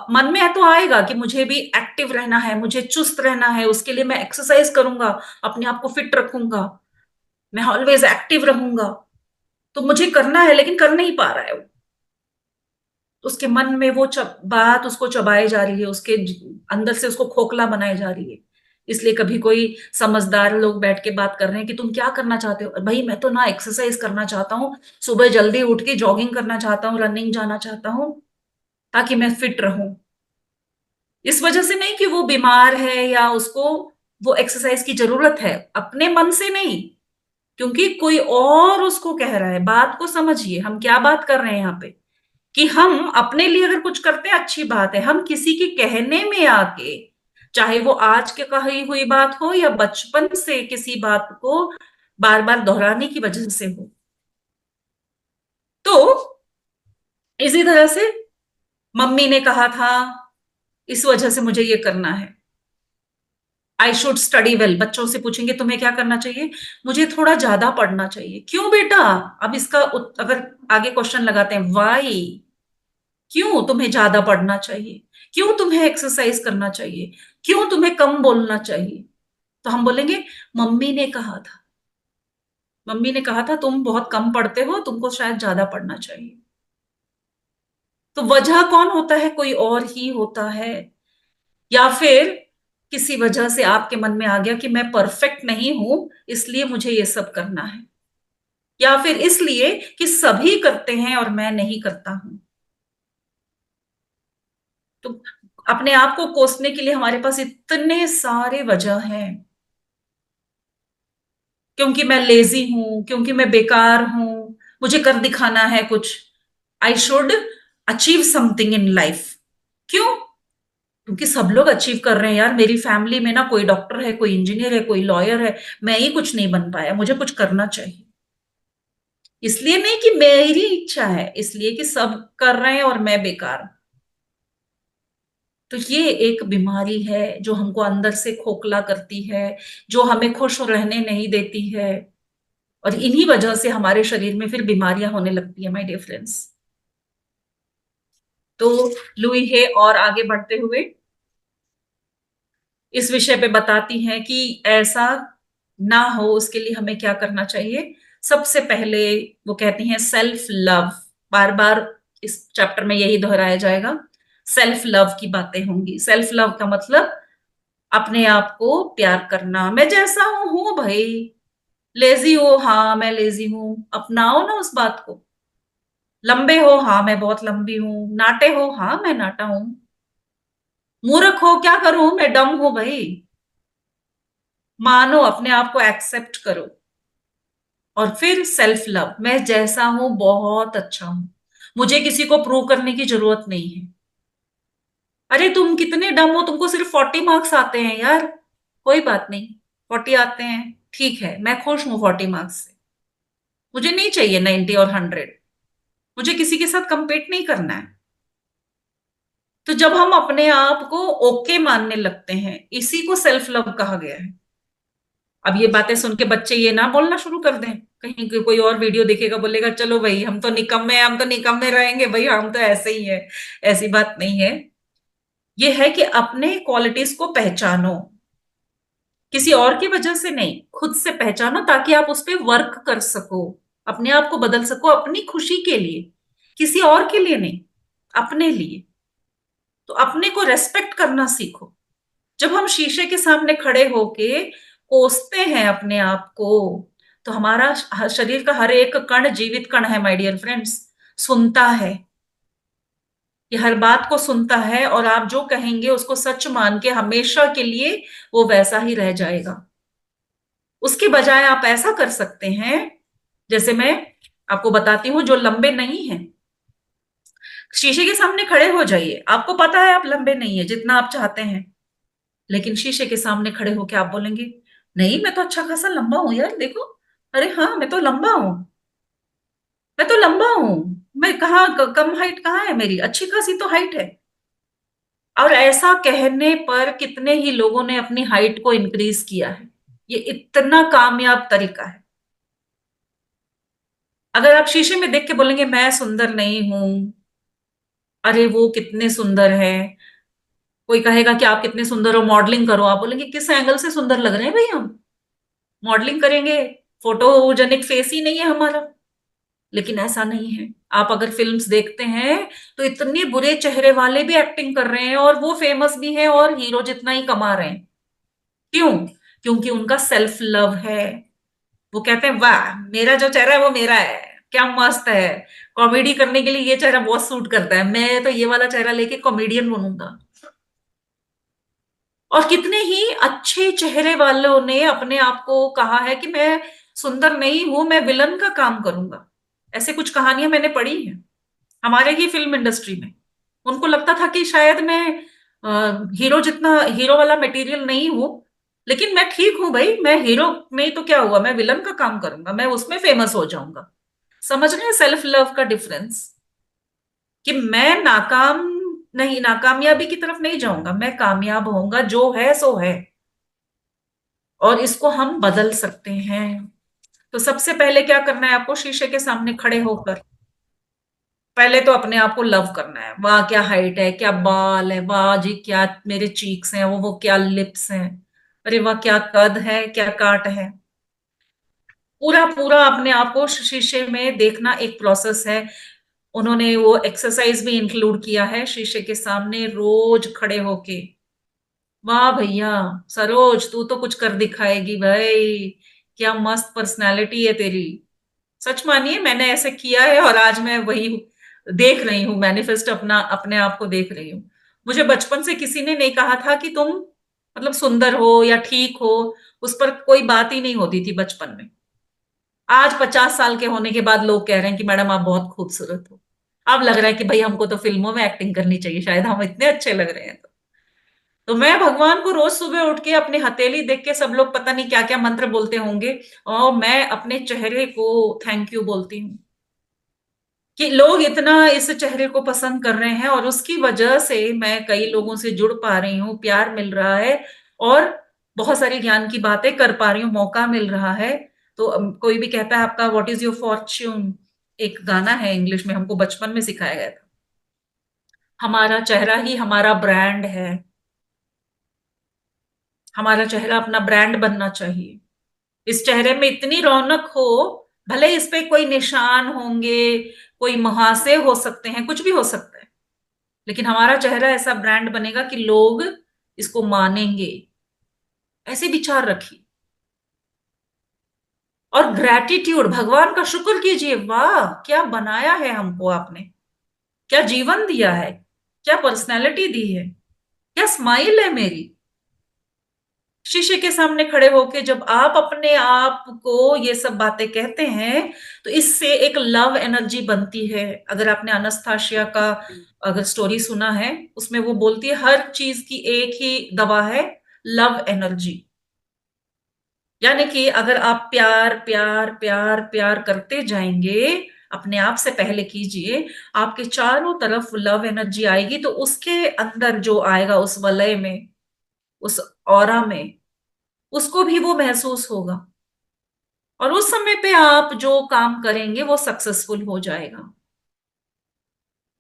S1: मन में है तो आएगा कि मुझे भी एक्टिव रहना है, मुझे चुस्त रहना है, उसके लिए मैं एक्सरसाइज करूंगा, अपने आप को फिट रखूंगा, मैं ऑलवेज एक्टिव रहूंगा। तो मुझे करना है लेकिन कर नहीं पा रहा है वो। तो उसके मन में वो बात उसको चबाई जा रही है, उसके अंदर से उसको खोखला बनाई जा रही है। इसलिए कभी कोई समझदार लोग बैठ के बात कर रहे हैं कि तुम क्या करना चाहते हो, भाई मैं तो ना एक्सरसाइज करना चाहता हूँ, सुबह जल्दी उठ के जॉगिंग करना चाहता हूँ, रनिंग जाना चाहता हूँ, ताकि मैं फिट रहूं। इस वजह से नहीं कि वो बीमार है या उसको वो एक्सरसाइज की जरूरत है, अपने मन से नहीं, क्योंकि कोई और उसको कह रहा है। बात को समझिए, हम क्या बात कर रहे हैं यहाँ पे, कि हम अपने लिए अगर कुछ करते हैं अच्छी बात है, हम किसी के कहने में आके, चाहे वो आज के कही हुई बात हो या बचपन से किसी बात को बार बार दोहराने की वजह से हो, तो इसी तरह से मम्मी ने कहा था, इस वजह से मुझे ये करना है। आई शुड स्टडी वेल, बच्चों से पूछेंगे तुम्हें क्या करना चाहिए, मुझे थोड़ा ज्यादा पढ़ना चाहिए। क्यों बेटा, अब इसका अगर आगे क्वेश्चन लगाते हैं, वाई, क्यों तुम्हें ज्यादा पढ़ना चाहिए, क्यों तुम्हें एक्सरसाइज करना चाहिए, क्यों तुम्हें कम बोलना चाहिए, तो हम बोलेंगे मम्मी ने कहा था, मम्मी ने कहा था तुम बहुत कम पढ़ते हो, तुमको शायद ज्यादा पढ़ना चाहिए। तो वजह कौन होता है, कोई और ही होता है। या फिर किसी वजह से आपके मन में आ गया कि मैं परफेक्ट नहीं हूं, इसलिए मुझे ये सब करना है, या फिर इसलिए कि सभी करते हैं और मैं नहीं करता हूं। तो अपने आप को कोसने के लिए हमारे पास इतने सारे वजह हैं, क्योंकि मैं लेजी हूं, क्योंकि मैं बेकार हूं, मुझे कर दिखाना है कुछ, I should achieve something in life. क्यों, क्योंकि सब लोग अचीव कर रहे हैं यार, मेरी फैमिली में ना कोई डॉक्टर है, कोई इंजीनियर है, कोई लॉयर है, मैं ही कुछ नहीं बन पाया, मुझे कुछ करना चाहिए। इसलिए नहीं कि मेरी इच्छा है, इसलिए कि सब कर रहे हैं और मैं बेकार हूं। तो ये एक बीमारी है जो हमको अंदर से खोखला करती है, जो हमें खुश रहने नहीं देती है, और इन्हीं वजह से हमारे शरीर में फिर बीमारियां होने लगती है माय डियर फ्रेंड्स। तो लुई है और आगे बढ़ते हुए इस विषय पे बताती हैं कि ऐसा ना हो उसके लिए हमें क्या करना चाहिए। सबसे पहले वो कहती हैं सेल्फ लव, बार बार इस चैप्टर में यही दोहराया जाएगा, सेल्फ लव की बातें होंगी। सेल्फ लव का मतलब अपने आप को प्यार करना। मैं जैसा हूं भाई, लेजी हो, हाँ मैं लेजी हूं, अपनाओ ना उस बात को। लंबे हो, हाँ मैं बहुत लंबी हूं। नाटे हो, हाँ मैं नाटा हूं। मूर्ख हो, क्या करूं, मैं डम हूं भाई। मानो, अपने आप को एक्सेप्ट करो। और फिर सेल्फ लव, मैं जैसा हूं बहुत अच्छा हूं, मुझे किसी को प्रूव करने की जरूरत नहीं है। अरे तुम कितने डम हो, तुमको सिर्फ 40 मार्क्स आते हैं यार, कोई बात नहीं, 40 आते हैं, ठीक है, मैं खुश हूं 40 मार्क्स से, मुझे नहीं चाहिए 90 और 100, मुझे किसी के साथ कंपेट नहीं करना है। तो जब हम अपने आप को ओके मानने लगते हैं, इसी को सेल्फ लव कहा गया है। अब ये बातें सुन के बच्चे ये ना बोलना शुरू कर दें, कहीं कोई और वीडियो देखेगा बोलेगा चलो भाई हम तो निकम्मे हैं, हम तो निकम्मे रहेंगे भाई, हम तो ऐसे ही है। ऐसी बात नहीं है। ये है कि अपने क्वालिटीज को पहचानो, किसी और की वजह से नहीं, खुद से पहचानो, ताकि आप उस पर वर्क कर सको, अपने आप को बदल सको अपनी खुशी के लिए। किसी और के लिए नहीं, अपने लिए। तो अपने को रेस्पेक्ट करना सीखो। जब हम शीशे के सामने खड़े होके कोसते हैं अपने आप को, तो हमारा शरीर का हर एक कण जीवित कण है माय डियर फ्रेंड्स, सुनता है। ये हर बात को सुनता है, और आप जो कहेंगे उसको सच मान के हमेशा के लिए वो वैसा ही रह जाएगा। उसके बजाय आप ऐसा कर सकते हैं, जैसे मैं आपको बताती हूँ, जो लंबे नहीं हैं, शीशे के सामने खड़े हो जाइए। आपको पता है आप लंबे नहीं है जितना आप चाहते हैं, लेकिन शीशे के सामने खड़े होकर आप बोलेंगे, नहीं मैं तो अच्छा खासा लंबा हूं यार, देखो, अरे हाँ मैं तो लंबा हूं, मैं तो लंबा हूं, मैं कहाँ कम हाइट कहाँ है मेरी, अच्छी खासी तो हाइट है। और ऐसा कहने पर कितने ही लोगों ने अपनी हाइट को इंक्रीज किया है। ये इतना कामयाब तरीका है। अगर आप शीशे में देख के बोलेंगे मैं सुंदर नहीं हूं, अरे वो कितने सुंदर है, कोई कहेगा कि आप कितने सुंदर हो, मॉडलिंग करो, आप बोलेंगे किस एंगल से सुंदर लग रहे हैं भाई हम, मॉडलिंग करेंगे, फोटोजेनिक फेस ही नहीं है हमारा। लेकिन ऐसा नहीं है। आप अगर फिल्म्स देखते हैं तो इतने बुरे चेहरे वाले भी एक्टिंग कर रहे हैं, और वो फेमस भी है और हीरो जितना ही कमा रहे हैं। क्यों? क्योंकि उनका सेल्फ लव है। वो कहते हैं वाह मेरा जो चेहरा है वो मेरा है, क्या मस्त है, कॉमेडी करने के लिए ये चेहरा बहुत सूट करता है, मैं तो ये वाला चेहरा लेके कॉमेडियन बनूंगा। और कितने ही अच्छे चेहरे वालों ने अपने आप को कहा है कि मैं सुंदर नहीं हूं, मैं विलन का काम करूंगा। ऐसे कुछ कहानियां मैंने पढ़ी हैं हमारे ही फिल्म इंडस्ट्री में। उनको लगता था कि शायद मैं हीरो जितना, हीरो वाला मटेरियल नहीं हूं, लेकिन मैं ठीक हूं भाई, मैं हीरो नहीं तो क्या हुआ, मैं विलन का काम करूंगा, मैं उसमें फेमस हो जाऊंगा। समझ रहे हैं सेल्फ लव का डिफरेंस? कि मैं नाकाम नहीं, नाकामयाबी की तरफ नहीं जाऊंगा, मैं कामयाब होऊंगा, जो है सो है। और इसको हम बदल सकते हैं। तो सबसे पहले क्या करना है आपको, शीशे के सामने खड़े होकर पहले तो अपने आप को लव करना है। वाह क्या हाइट है, क्या बाल है, वाह जी क्या मेरे चीक्स हैं, वो क्या लिप्स हैं, अरे वाह क्या कद है, क्या काट है। पूरा पूरा अपने आप को शीशे में देखना एक प्रोसेस है। उन्होंने वो एक्सरसाइज भी इंक्लूड किया है, शीशे के सामने रोज खड़े होके। वाह भैया, सरोज तू तो कुछ कर दिखाएगी भाई, क्या मस्त पर्सनालिटी है तेरी। सच मानिए मैंने ऐसे किया है, और आज मैं वही देख रही हूँ, मैनिफेस्ट अपना अपने आप को देख रही हूँ। मुझे बचपन से किसी ने नहीं कहा था कि तुम मतलब सुंदर हो या ठीक हो, उस पर कोई बात ही नहीं होती थी बचपन में। आज 50 साल के होने के बाद लोग कह रहे हैं कि मैडम आप बहुत खूबसूरत हो। अब लग रहा है कि भाई हमको तो फिल्मों में एक्टिंग करनी चाहिए, शायद हम इतने अच्छे लग रहे हैं। तो मैं भगवान को रोज सुबह उठ के अपनी हथेली देख के, सब लोग पता नहीं क्या क्या मंत्र बोलते होंगे, और मैं अपने चेहरे को थैंक यू बोलती हूँ कि लोग इतना इस चेहरे को पसंद कर रहे हैं, और उसकी वजह से मैं कई लोगों से जुड़ पा रही हूँ, प्यार मिल रहा है, और बहुत सारी ज्ञान की बातें कर पा रही हूँ, मौका मिल रहा है। तो कोई भी कहता है आपका व्हाट इज योर फॉर्च्यून, एक गाना है इंग्लिश में, हमको बचपन में सिखाया गया था। हमारा चेहरा ही हमारा ब्रांड है, हमारा चेहरा अपना ब्रांड बनना चाहिए। इस चेहरे में इतनी रौनक हो, भले इस पे कोई निशान होंगे, कोई मुहासे हो सकते हैं, कुछ भी हो सकता है, लेकिन हमारा चेहरा ऐसा ब्रांड बनेगा कि लोग इसको मानेंगे। ऐसे विचार रखिए। और ग्रैटिट्यूड, भगवान का शुक्र कीजिए, वाह क्या बनाया है हमको आपने, क्या जीवन दिया है, क्या पर्सनैलिटी दी है, क्या स्माइल है मेरी। शीशे के सामने खड़े होके जब आप अपने आप को ये सब बातें कहते हैं, तो इससे एक लव एनर्जी बनती है। अगर आपने अनस्ताशिया का अगर स्टोरी सुना है, उसमें वो बोलती है हर चीज की एक ही दवा है, लव एनर्जी। यानी कि अगर आप प्यार प्यार प्यार प्यार करते जाएंगे, अपने आप से पहले कीजिए, आपके चारों तरफ लव एनर्जी आएगी, तो उसके अंदर जो आएगा उस वलय में, उस ऑरा में, उसको भी वो महसूस होगा, और उस समय पे आप जो काम करेंगे वो सक्सेसफुल हो जाएगा।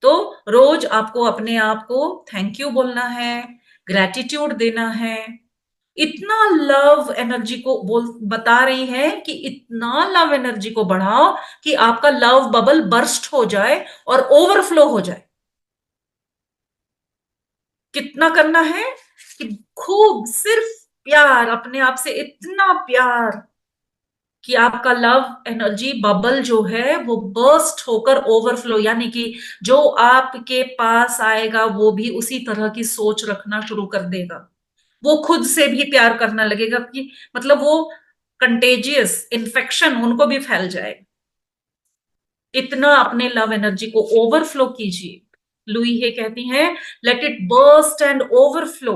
S1: तो रोज आपको अपने आप को थैंक यू बोलना है, ग्रैटिट्यूड देना है, इतना लव एनर्जी को बोल बता रही है कि इतना लव एनर्जी को बढ़ाओ कि आपका लव बबल बर्स्ट हो जाए और ओवरफ्लो हो जाए। कितना करना है कि खूब सिर्फ प्यार, अपने आप से इतना प्यार कि आपका लव एनर्जी बबल जो है वो बर्स्ट होकर ओवरफ्लो, यानी कि जो आपके पास आएगा वो भी उसी तरह की सोच रखना शुरू कर देगा। वो खुद से भी प्यार करना लगेगा कि मतलब वो कंटेजियस इन्फेक्शन उनको भी फैल जाए। इतना अपने लव एनर्जी को ओवरफ्लो कीजिए। लुई हे कहती हैं, let it burst and overflow.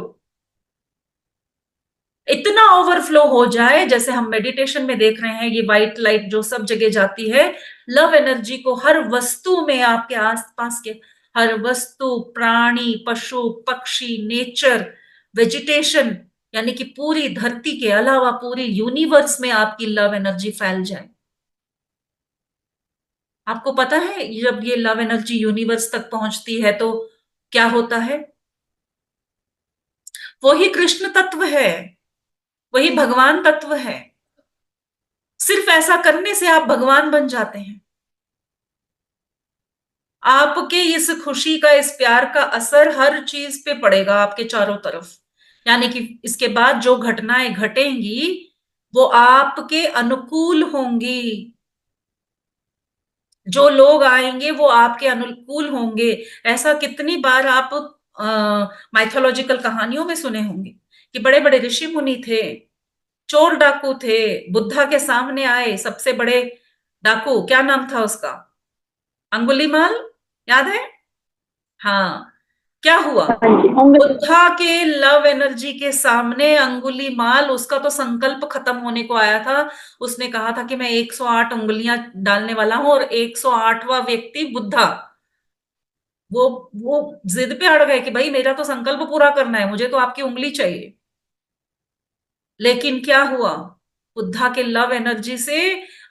S1: इतना ओवरफ्लो हो जाए, जैसे हम मेडिटेशन में देख रहे हैं, ये व्हाइट लाइट जो सब जगह जाती है, लव एनर्जी को हर वस्तु में, आपके आसपास के हर वस्तु, प्राणी, पशु पक्षी, नेचर, वेजिटेशन, यानी कि पूरी धरती के अलावा पूरी यूनिवर्स में आपकी लव एनर्जी फैल जाए। आपको पता है जब ये लव एनर्जी यूनिवर्स तक पहुंचती है तो क्या होता है? वही कृष्ण तत्व है, वही भगवान तत्व है। सिर्फ ऐसा करने से आप भगवान बन जाते हैं। आपके इस खुशी का, इस प्यार का असर हर चीज पे पड़ेगा आपके चारों तरफ। यानी कि इसके बाद जो घटनाएं घटेंगी वो आपके अनुकूल होंगी। जो लोग आएंगे वो आपके अनुकूल होंगे। ऐसा कितनी बार आप माइथोलॉजिकल कहानियों में सुने होंगे कि बड़े बड़े ऋषि मुनि थे, चोर डाकू थे, बुद्धा के सामने आए सबसे बड़े डाकू, क्या नाम था उसका? अंगुलीमाल, याद है? हाँ। क्या हुआ?
S2: हाँ जी, होंगे।
S1: बुद्धा के लव एनर्जी के सामने अंगुलीमाल, उसका तो संकल्प खत्म होने को आया था। उसने कहा था कि मैं 108 उंगलियां डालने वाला हूं, और 108वां व्यक्ति बुद्धा, वो वो जिद पे अड़ गए कि भाई मेरा तो संकल्प पूरा करना है, मुझे तो आपकी उंगली चाहिए। लेकिन क्या हुआ? बुद्धा के लव एनर्जी से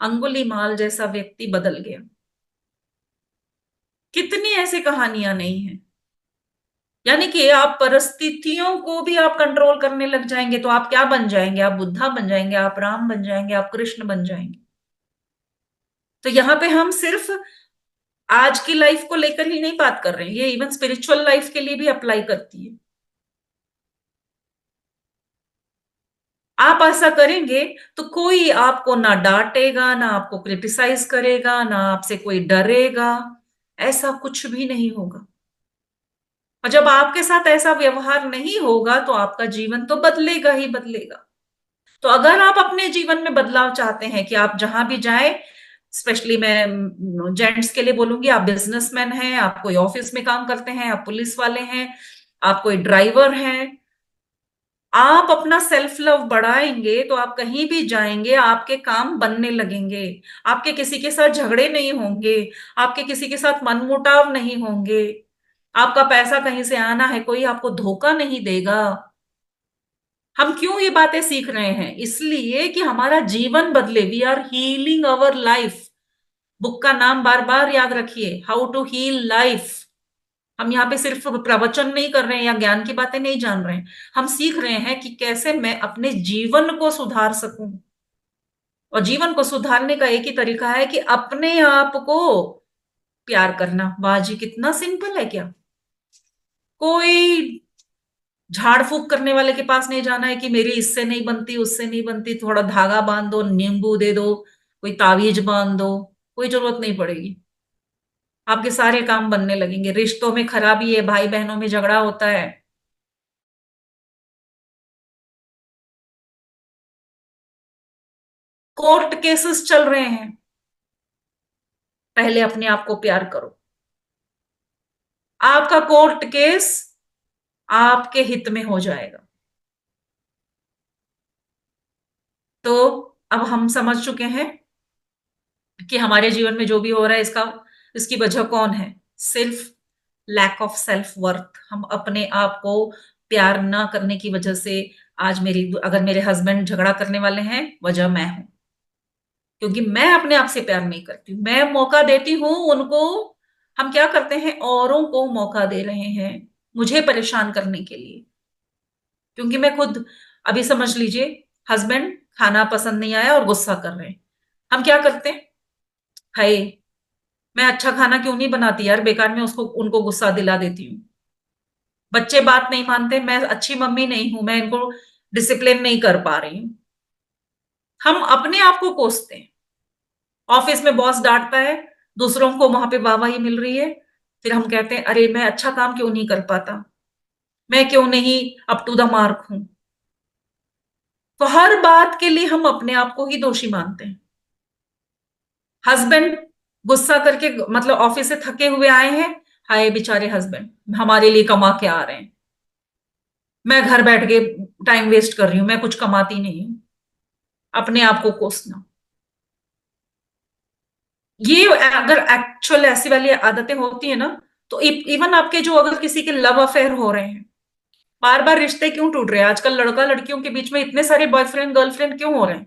S1: अंगुलीमाल जैसा व्यक्ति बदल गया। कितनी ऐसी कहानियां नहीं है? यानी कि आप परिस्थितियों को भी आप कंट्रोल करने लग जाएंगे तो आप क्या बन जाएंगे? आप बुद्धा बन जाएंगे, आप राम बन जाएंगे, आप कृष्ण बन जाएंगे। तो यहाँ पे हम सिर्फ आज की लाइफ को लेकर ही नहीं बात कर रहे हैं, ये इवन स्पिरिचुअल लाइफ के लिए भी अप्लाई करती है। आप ऐसा करेंगे तो कोई आपको ना डांटेगा, ना आपको क्रिटिसाइज करेगा, ना आपसे कोई डरेगा। ऐसा कुछ भी नहीं होगा। और जब आपके साथ ऐसा व्यवहार नहीं होगा तो आपका जीवन तो बदलेगा ही बदलेगा। तो अगर आप अपने जीवन में बदलाव चाहते हैं कि आप जहां भी जाएं, स्पेशली मैं जेंट्स के लिए बोलूंगी, आप बिजनेसमैन हैं, आप कोई ऑफिस में काम करते हैं, आप पुलिस वाले हैं, आप कोई ड्राइवर हैं, आप अपना सेल्फ लव बढ़ाएंगे तो आप कहीं भी जाएंगे आपके काम बनने लगेंगे। आपके किसी के साथ झगड़े नहीं होंगे, आपके किसी के साथ मनमुटाव नहीं होंगे, आपका पैसा कहीं से आना है, कोई आपको धोखा नहीं देगा। हम क्यों ये बातें सीख रहे हैं? इसलिए कि हमारा जीवन बदले। We are healing our life. Book का नाम बार बार याद रखिए, हाउ टू हील लाइफ। हम यहाँ पे सिर्फ प्रवचन नहीं कर रहे हैं या ज्ञान की बातें नहीं जान रहे हैं, हम सीख रहे हैं कि कैसे मैं अपने जीवन को सुधार सकूं। और जीवन को सुधारने का एक ही तरीका है कि अपने आप को प्यार करना। वाह जी, कितना सिंपल है क्या! कोई झाड़ फूक करने वाले के पास नहीं जाना है कि मेरी इससे नहीं बनती, उससे नहीं बनती, थोड़ा धागा बांध दो, नींबू दे दो, कोई तावीज बांध दो। कोई जरूरत नहीं पड़ेगी। आपके सारे काम बनने लगेंगे। रिश्तों में खराबी है, भाई बहनों में झगड़ा होता है, कोर्ट केसेस चल रहे हैं, पहले अपने आप को प्यार करो। आपका कोर्ट केस आपके हित में हो जाएगा। तो अब हम समझ चुके हैं कि हमारे जीवन में जो भी हो रहा है इसका, इसकी वजह कौन है? सिर्फ लैक ऑफ सेल्फ वर्थ। हम अपने आप को प्यार ना करने की वजह से, आज मेरी, अगर मेरे हस्बैंड झगड़ा करने वाले हैं, वजह मैं हूं, क्योंकि मैं अपने आप से प्यार नहीं करती हूं, मैं मौका देती हूं उनको। हम क्या करते हैं, औरों को मौका दे रहे हैं मुझे परेशान करने के लिए, क्योंकि मैं खुद अभी समझ लीजिए, हस्बैंड खाना पसंद नहीं आया और गुस्सा कर रहे हैं, हम क्या करते हैं? हाय, मैं अच्छा खाना क्यों नहीं बनाती यार, बेकार में उसको उनको गुस्सा दिला देती हूँ। बच्चे बात नहीं मानते, मैं अच्छी मम्मी नहीं हूं, मैं इनको डिसिप्लिन नहीं कर पा रही हूँ। हम अपने आप को कोसते हैं। ऑफिस में बॉस डांटता है, दूसरों को वहां पे वाहवाही मिल रही है, फिर हम कहते हैं अरे मैं अच्छा काम क्यों नहीं कर पाता, मैं क्यों नहीं अप टू द मार्क हूं। तो हर बात के लिए हम अपने आप को ही दोषी मानते हैं। हस्बैंड गुस्सा करके, मतलब ऑफिस से थके हुए आए हैं, हाय बेचारे हस्बैंड हमारे लिए कमा के आ रहे हैं, मैं घर बैठ के टाइम वेस्ट कर रही हूं, मैं कुछ कमाती नहीं हूं। अपने आप को कोसना, ये अगर एक्चुअल ऐसी वाली आदतें होती है ना, तो इवन आपके जो अगर किसी के लव अफेयर हो रहे हैं, बार बार रिश्ते क्यों टूट रहे हैं आजकल, लड़का लड़कियों के बीच में इतने सारे बॉयफ्रेंड गर्लफ्रेंड क्यों हो रहे हैं?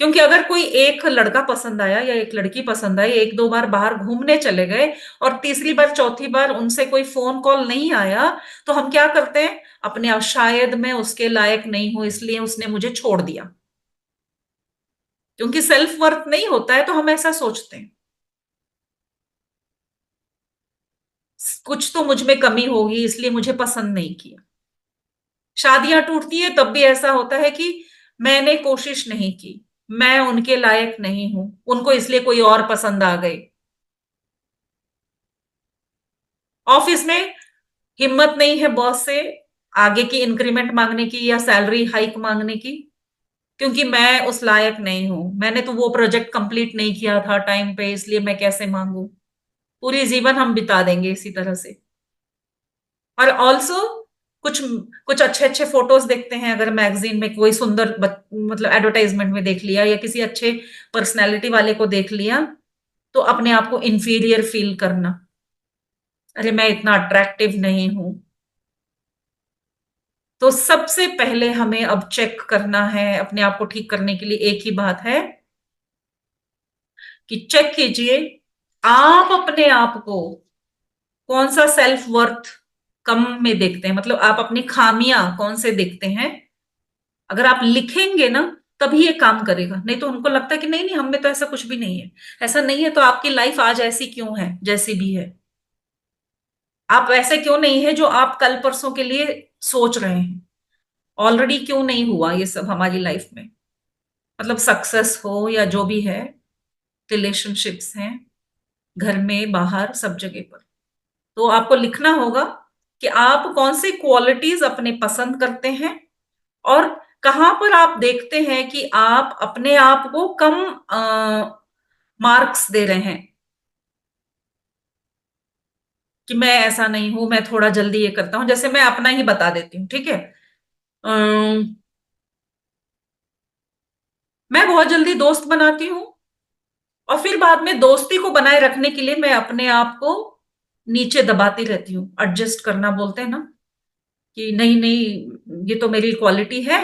S1: क्योंकि अगर कोई एक लड़का पसंद आया या एक लड़की पसंद आई, एक दो बार बाहर घूमने चले गए और तीसरी बार चौथी बार उनसे कोई फोन कॉल नहीं आया, तो हम क्या करते हैं? अपने आप, शायद मैं उसके लायक नहीं हूं इसलिए उसने मुझे छोड़ दिया। क्योंकि सेल्फ वर्थ नहीं होता है तो हम ऐसा सोचते हैं, कुछ तो मुझ में कमी होगी इसलिए मुझे पसंद नहीं किया। शादियां टूटती है तब भी ऐसा होता है कि मैंने कोशिश नहीं की, मैं उनके लायक नहीं हूं, उनको इसलिए कोई और पसंद आ गए। ऑफिस में हिम्मत नहीं है बॉस से आगे की इंक्रीमेंट मांगने की या सैलरी हाइक मांगने की, क्योंकि मैं उस लायक नहीं हूं, मैंने तो वो प्रोजेक्ट कंप्लीट नहीं किया था टाइम पे, इसलिए मैं कैसे मांगू। पूरी जीवन हम बिता देंगे इसी तरह से। और ऑल्सो कुछ कुछ अच्छे अच्छे फोटोज देखते हैं, अगर मैगजीन में कोई सुंदर मतलब एडवर्टाइजमेंट में देख लिया या किसी अच्छे पर्सनैलिटी वाले को देख लिया, तो अपने आप को इंफीरियर फील करना, अरे मैं इतना अट्रैक्टिव नहीं हूं। तो सबसे पहले हमें अब चेक करना है, अपने आप को ठीक करने के लिए एक ही बात है कि चेक कीजिए आप अपने आप को कौन सा सेल्फ वर्थ कम में देखते हैं, मतलब आप अपनी खामियां कौन से देखते हैं। अगर आप लिखेंगे ना, तभी ये काम करेगा, नहीं तो उनको लगता है कि नहीं नहीं हम में तो ऐसा कुछ भी नहीं है। ऐसा नहीं है तो आपकी लाइफ आज ऐसी क्यों है जैसी भी है? आप ऐसे क्यों नहीं है जो आप कल परसों के लिए सोच रहे हैं? ऑलरेडी क्यों नहीं हुआ ये सब हमारी लाइफ में? मतलब सक्सेस हो या जो भी है, रिलेशनशिप्स हैं, घर में बाहर सब जगह पर। तो आपको लिखना होगा कि आप कौन सी क्वालिटीज अपने पसंद करते हैं और कहां पर आप देखते हैं कि आप अपने आप को कम मार्क्स दे रहे हैं, कि मैं ऐसा नहीं हूं, मैं थोड़ा जल्दी ये करता हूं। जैसे मैं अपना ही बता देती हूँ, ठीक है? मैं बहुत जल्दी दोस्त बनाती हूँ और फिर बाद में दोस्ती को बनाए रखने के लिए मैं अपने आप को नीचे दबाती रहती हूँ, एडजस्ट करना बोलते हैं ना, कि नहीं नहीं ये तो मेरी क्वालिटी है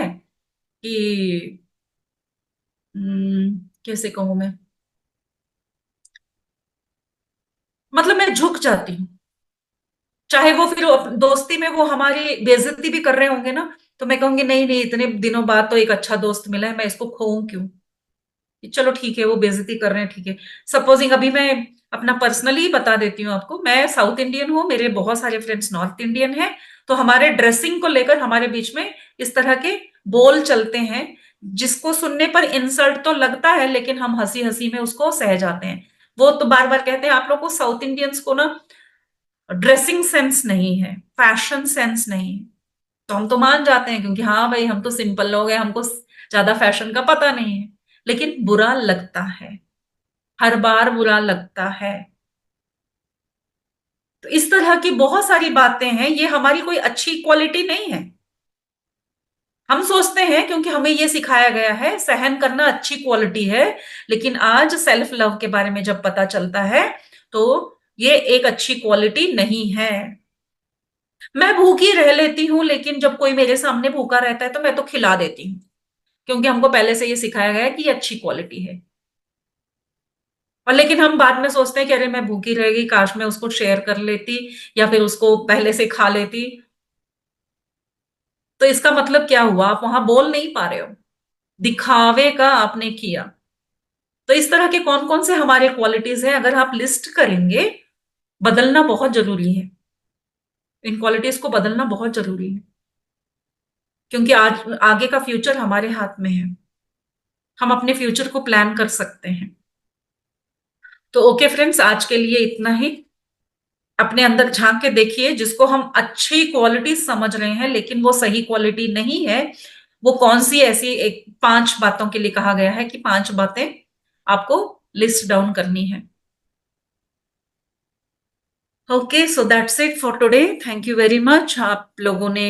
S1: कि कैसे कहूं मैं, मतलब मैं झुक जाती हूँ। चाहे वो फिर दोस्ती में वो हमारी बेइज्जती भी कर रहे होंगे ना, तो मैं कहूंगी नहीं नहीं इतने दिनों बाद तो एक अच्छा दोस्त मिला है, मैं इसको खोऊं क्यों? कि चलो ठीक है वो बेइज्जती कर रहे हैं, ठीक है। सपोजिंग अभी मैं अपना पर्सनली बता देती हूँ आपको, मैं साउथ इंडियन हूँ, मेरे बहुत सारे फ्रेंड्स नॉर्थ इंडियन हैं। तो हमारे ड्रेसिंग को लेकर हमारे बीच में इस तरह के बोल चलते हैं, जिसको सुनने पर इंसल्ट तो लगता है लेकिन हम हंसी हंसी में उसको सह जाते हैं। वो तो बार बार कहते हैं आप लोग को साउथ इंडियंस को ना ड्रेसिंग सेंस नहीं है, फैशन सेंस नहीं है। तो हम तो मान जाते हैं क्योंकि हाँ भाई हम तो सिंपल लोग हैं, हमको ज्यादा फैशन का पता नहीं है। लेकिन बुरा लगता है, हर बार बुरा लगता है। तो इस तरह की बहुत सारी बातें हैं, ये हमारी कोई अच्छी क्वालिटी नहीं है। हम सोचते हैं क्योंकि हमें ये सिखाया गया है सहन करना अच्छी क्वालिटी है, लेकिन आज सेल्फ लव के बारे में जब पता चलता है तो ये एक अच्छी क्वालिटी नहीं है। मैं भूखी रह लेती हूँ लेकिन जब कोई मेरे सामने भूखा रहता है तो मैं तो खिला देती हूँ, क्योंकि हमको पहले से ये सिखाया गया है कि ये अच्छी क्वालिटी है। और लेकिन हम बाद में सोचते हैं कि अरे मैं भूखी रहेगी, काश मैं उसको शेयर कर लेती या फिर उसको पहले से खा लेती। तो इसका मतलब क्या हुआ, आप वहां बोल नहीं पा रहे हो, दिखावे का आपने किया। तो इस तरह के कौन कौन से हमारे क्वालिटीज हैं, अगर आप लिस्ट करेंगे, बदलना बहुत जरूरी है। इन क्वालिटीज को बदलना बहुत जरूरी है, क्योंकि आज आगे का फ्यूचर हमारे हाथ में है। हम अपने फ्यूचर को प्लान कर सकते हैं। तो ओके फ्रेंड्स, आज के लिए इतना ही। अपने अंदर झांक के देखिए, जिसको हम अच्छी क्वालिटी समझ रहे हैं लेकिन वो सही क्वालिटी नहीं है, वो कौन सी ऐसी एक 5 बातों के लिए कहा गया है कि 5 बातें आपको लिस्ट डाउन करनी है। Okay, so that's it for today. Thank you very much. आप लोगों ने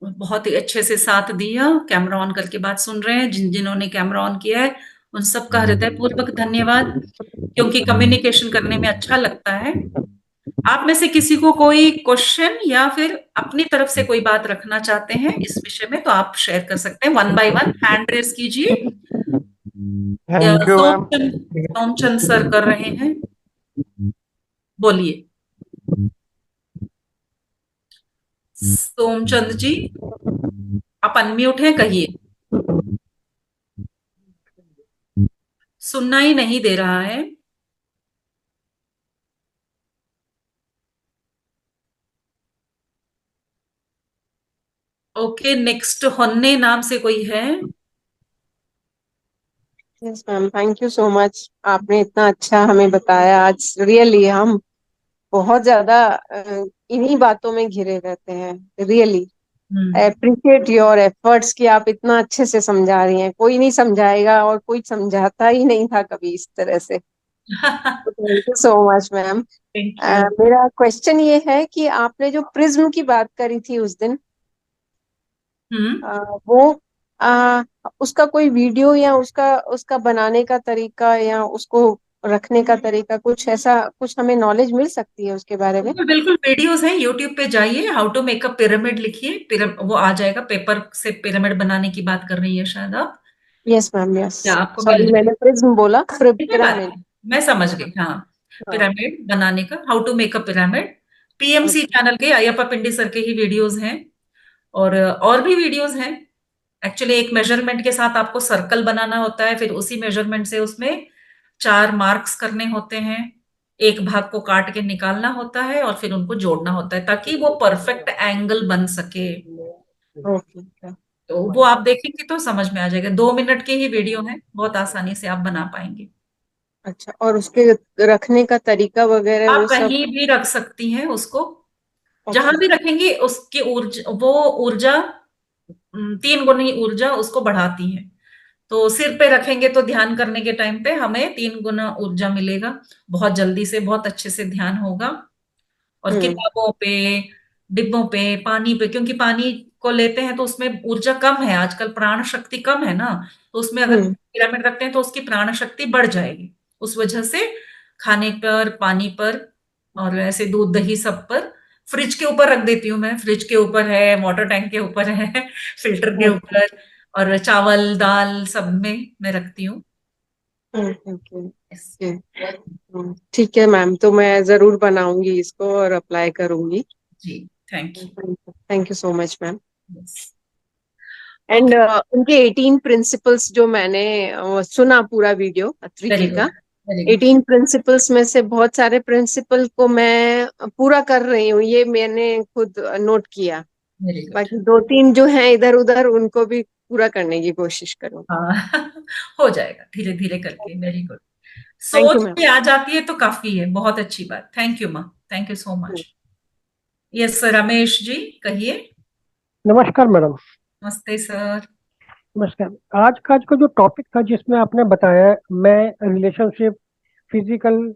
S1: बहुत ही अच्छे से साथ दिया। कैमरा ऑन करके बात सुन रहे हैं, जिन जिन्होंने कैमरा ऑन किया है उन सबका हृदयपूर्वक धन्यवाद, क्योंकि कम्युनिकेशन करने में अच्छा लगता है। आप में से किसी को कोई क्वेश्चन या फिर अपनी तरफ से कोई बात रखना चाहते हैं इस विषय में, तो आप शेयर कर सकते हैं। 1 बाय 1 हैंड रेस कीजिए।
S3: Thank you ma'am.
S1: Somchand sir कर रहे हैं, बोलिए। सोमचंद जी, आप अनम्यूट हैं, कहिए। सुनना ही नहीं दे रहा है। ओके, नेक्स्ट होन्ने नाम से कोई है?
S3: Yes ma'am, thank you so much. आपने इतना अच्छा हमें बताया आज। रियली हम बहुत ज्यादा इन्हीं बातों में घिरे रहते हैं। Really I
S1: hmm.
S3: Appreciate your efforts कि आप इतना अच्छे से समझा रही हैं। कोई नहीं समझाएगा और कोई समझाता ही नहीं था कभी इस तरह से। Thank you so much ma'am.
S1: Thank you.
S3: मेरा क्वेश्चन ये है कि आपने जो प्रिज्म की बात करी थी उस दिन,
S1: हम्म।
S3: वो उसका कोई वीडियो या उसका उसका बनाने का तरीका या उसको रखने का तरीका, कुछ ऐसा कुछ हमें नॉलेज मिल सकती है उसके बारे में?
S1: बिल्कुल बिल्कुल, वीडियोस हैं यूट्यूब पे, जाइए how to make a pyramid लिखिए, वो आ जाएगा। पेपर से पिरामिड बनाने की बात कर रही है शायद आप,
S3: यस मैम, यस।
S1: या आपको मिल
S3: सॉरी,
S1: जाएगा।
S3: मैंने प्रिज्म बोला,
S1: कोई बात
S3: पिरामिड।
S1: नहीं, मैं समझ गई। हाँ,
S3: हाँ।
S1: पिरामिड बनाने का, how to make a pyramid, PMC
S3: okay.
S1: Channel के अयप्पा पिंडी सर के ही वीडियोस हैं। और भी वीडियोस हैं। एक्चुअली एक मेजरमेंट के साथ आपको सर्कल बनाना होता है, फिर उसी मेजरमेंट से उसमें 4 मार्क्स करने होते हैं, एक भाग को काट के निकालना होता है और फिर उनको जोड़ना होता है ताकि वो परफेक्ट एंगल बन सके।
S3: ओके।
S1: तो वो आप देखेंगे तो समझ में आ जाएगा, 2 मिनट की ही वीडियो है, बहुत आसानी से आप बना पाएंगे।
S3: अच्छा, और उसके रखने का तरीका वगैरह
S1: आप
S3: वो सब?
S1: कहीं भी रख सकती हैं उसको, जहां
S3: ओके।
S1: भी रखेंगे उसकी ऊर्जा, वो ऊर्जा 3 गुनी ऊर्जा उसको बढ़ाती है। तो सिर पे रखेंगे तो ध्यान करने के टाइम पे हमें 3 गुना ऊर्जा मिलेगा, बहुत जल्दी से बहुत अच्छे से ध्यान होगा। और
S3: हम्म।
S1: किताबों पे, डिब्बों पे, पानी पे, क्योंकि पानी को लेते हैं तो उसमें ऊर्जा कम है, आजकल प्राण शक्ति कम है ना, तो उसमें अगर
S3: हम्म।
S1: पिरामिड रखते हैं तो उसकी प्राण शक्ति बढ़ जाएगी। उस वजह से खाने पर, पानी पर, और ऐसे दूध दही सब पर, फ्रिज के ऊपर रख देती हूँ मैं, फ्रिज के ऊपर है, वाटर टैंक के ऊपर है, फिल्टर के
S3: ओके।
S1: ऊपर, और चावल दाल सब में मैं रखती हूँ।
S3: ओके। ओके। ठीक है मैम, तो मैं जरूर बनाऊंगी इसको और अप्लाई करूंगी।
S1: जी, thank
S3: thank you so much ma'am.
S1: You.
S3: And
S1: okay,
S3: उनके 18 प्रिंसिपल्स जो मैंने सुना पूरा वीडियो अत्री
S1: वेरी
S3: जी
S1: गुड,
S3: का,
S1: वेरी गुड।
S3: 18 प्रिंसिपल्स में से बहुत सारे प्रिंसिपल को मैं पूरा कर रही हूँ, ये मैंने खुद नोट किया।
S1: Very good.
S3: बाकी 2-3 जो हैं इधर उधर, उनको भी पूरा करने की कोशिश करूँ।
S1: हाँ, हो जाएगा धीरे धीरे करके। Very good.
S3: थैंक यू
S1: सोच
S3: मैम।
S1: पे आ जाती है तो काफी है, बहुत अच्छी बात। थैंक यू माँ, thank you so much. Yes Ramesh ji, कहिए।
S4: नमस्कार मैडम।
S1: नमस्ते सर।
S4: नमस्कार। आज का जो टॉपिक था जिसमें आपने बताया, मैं relationship, physical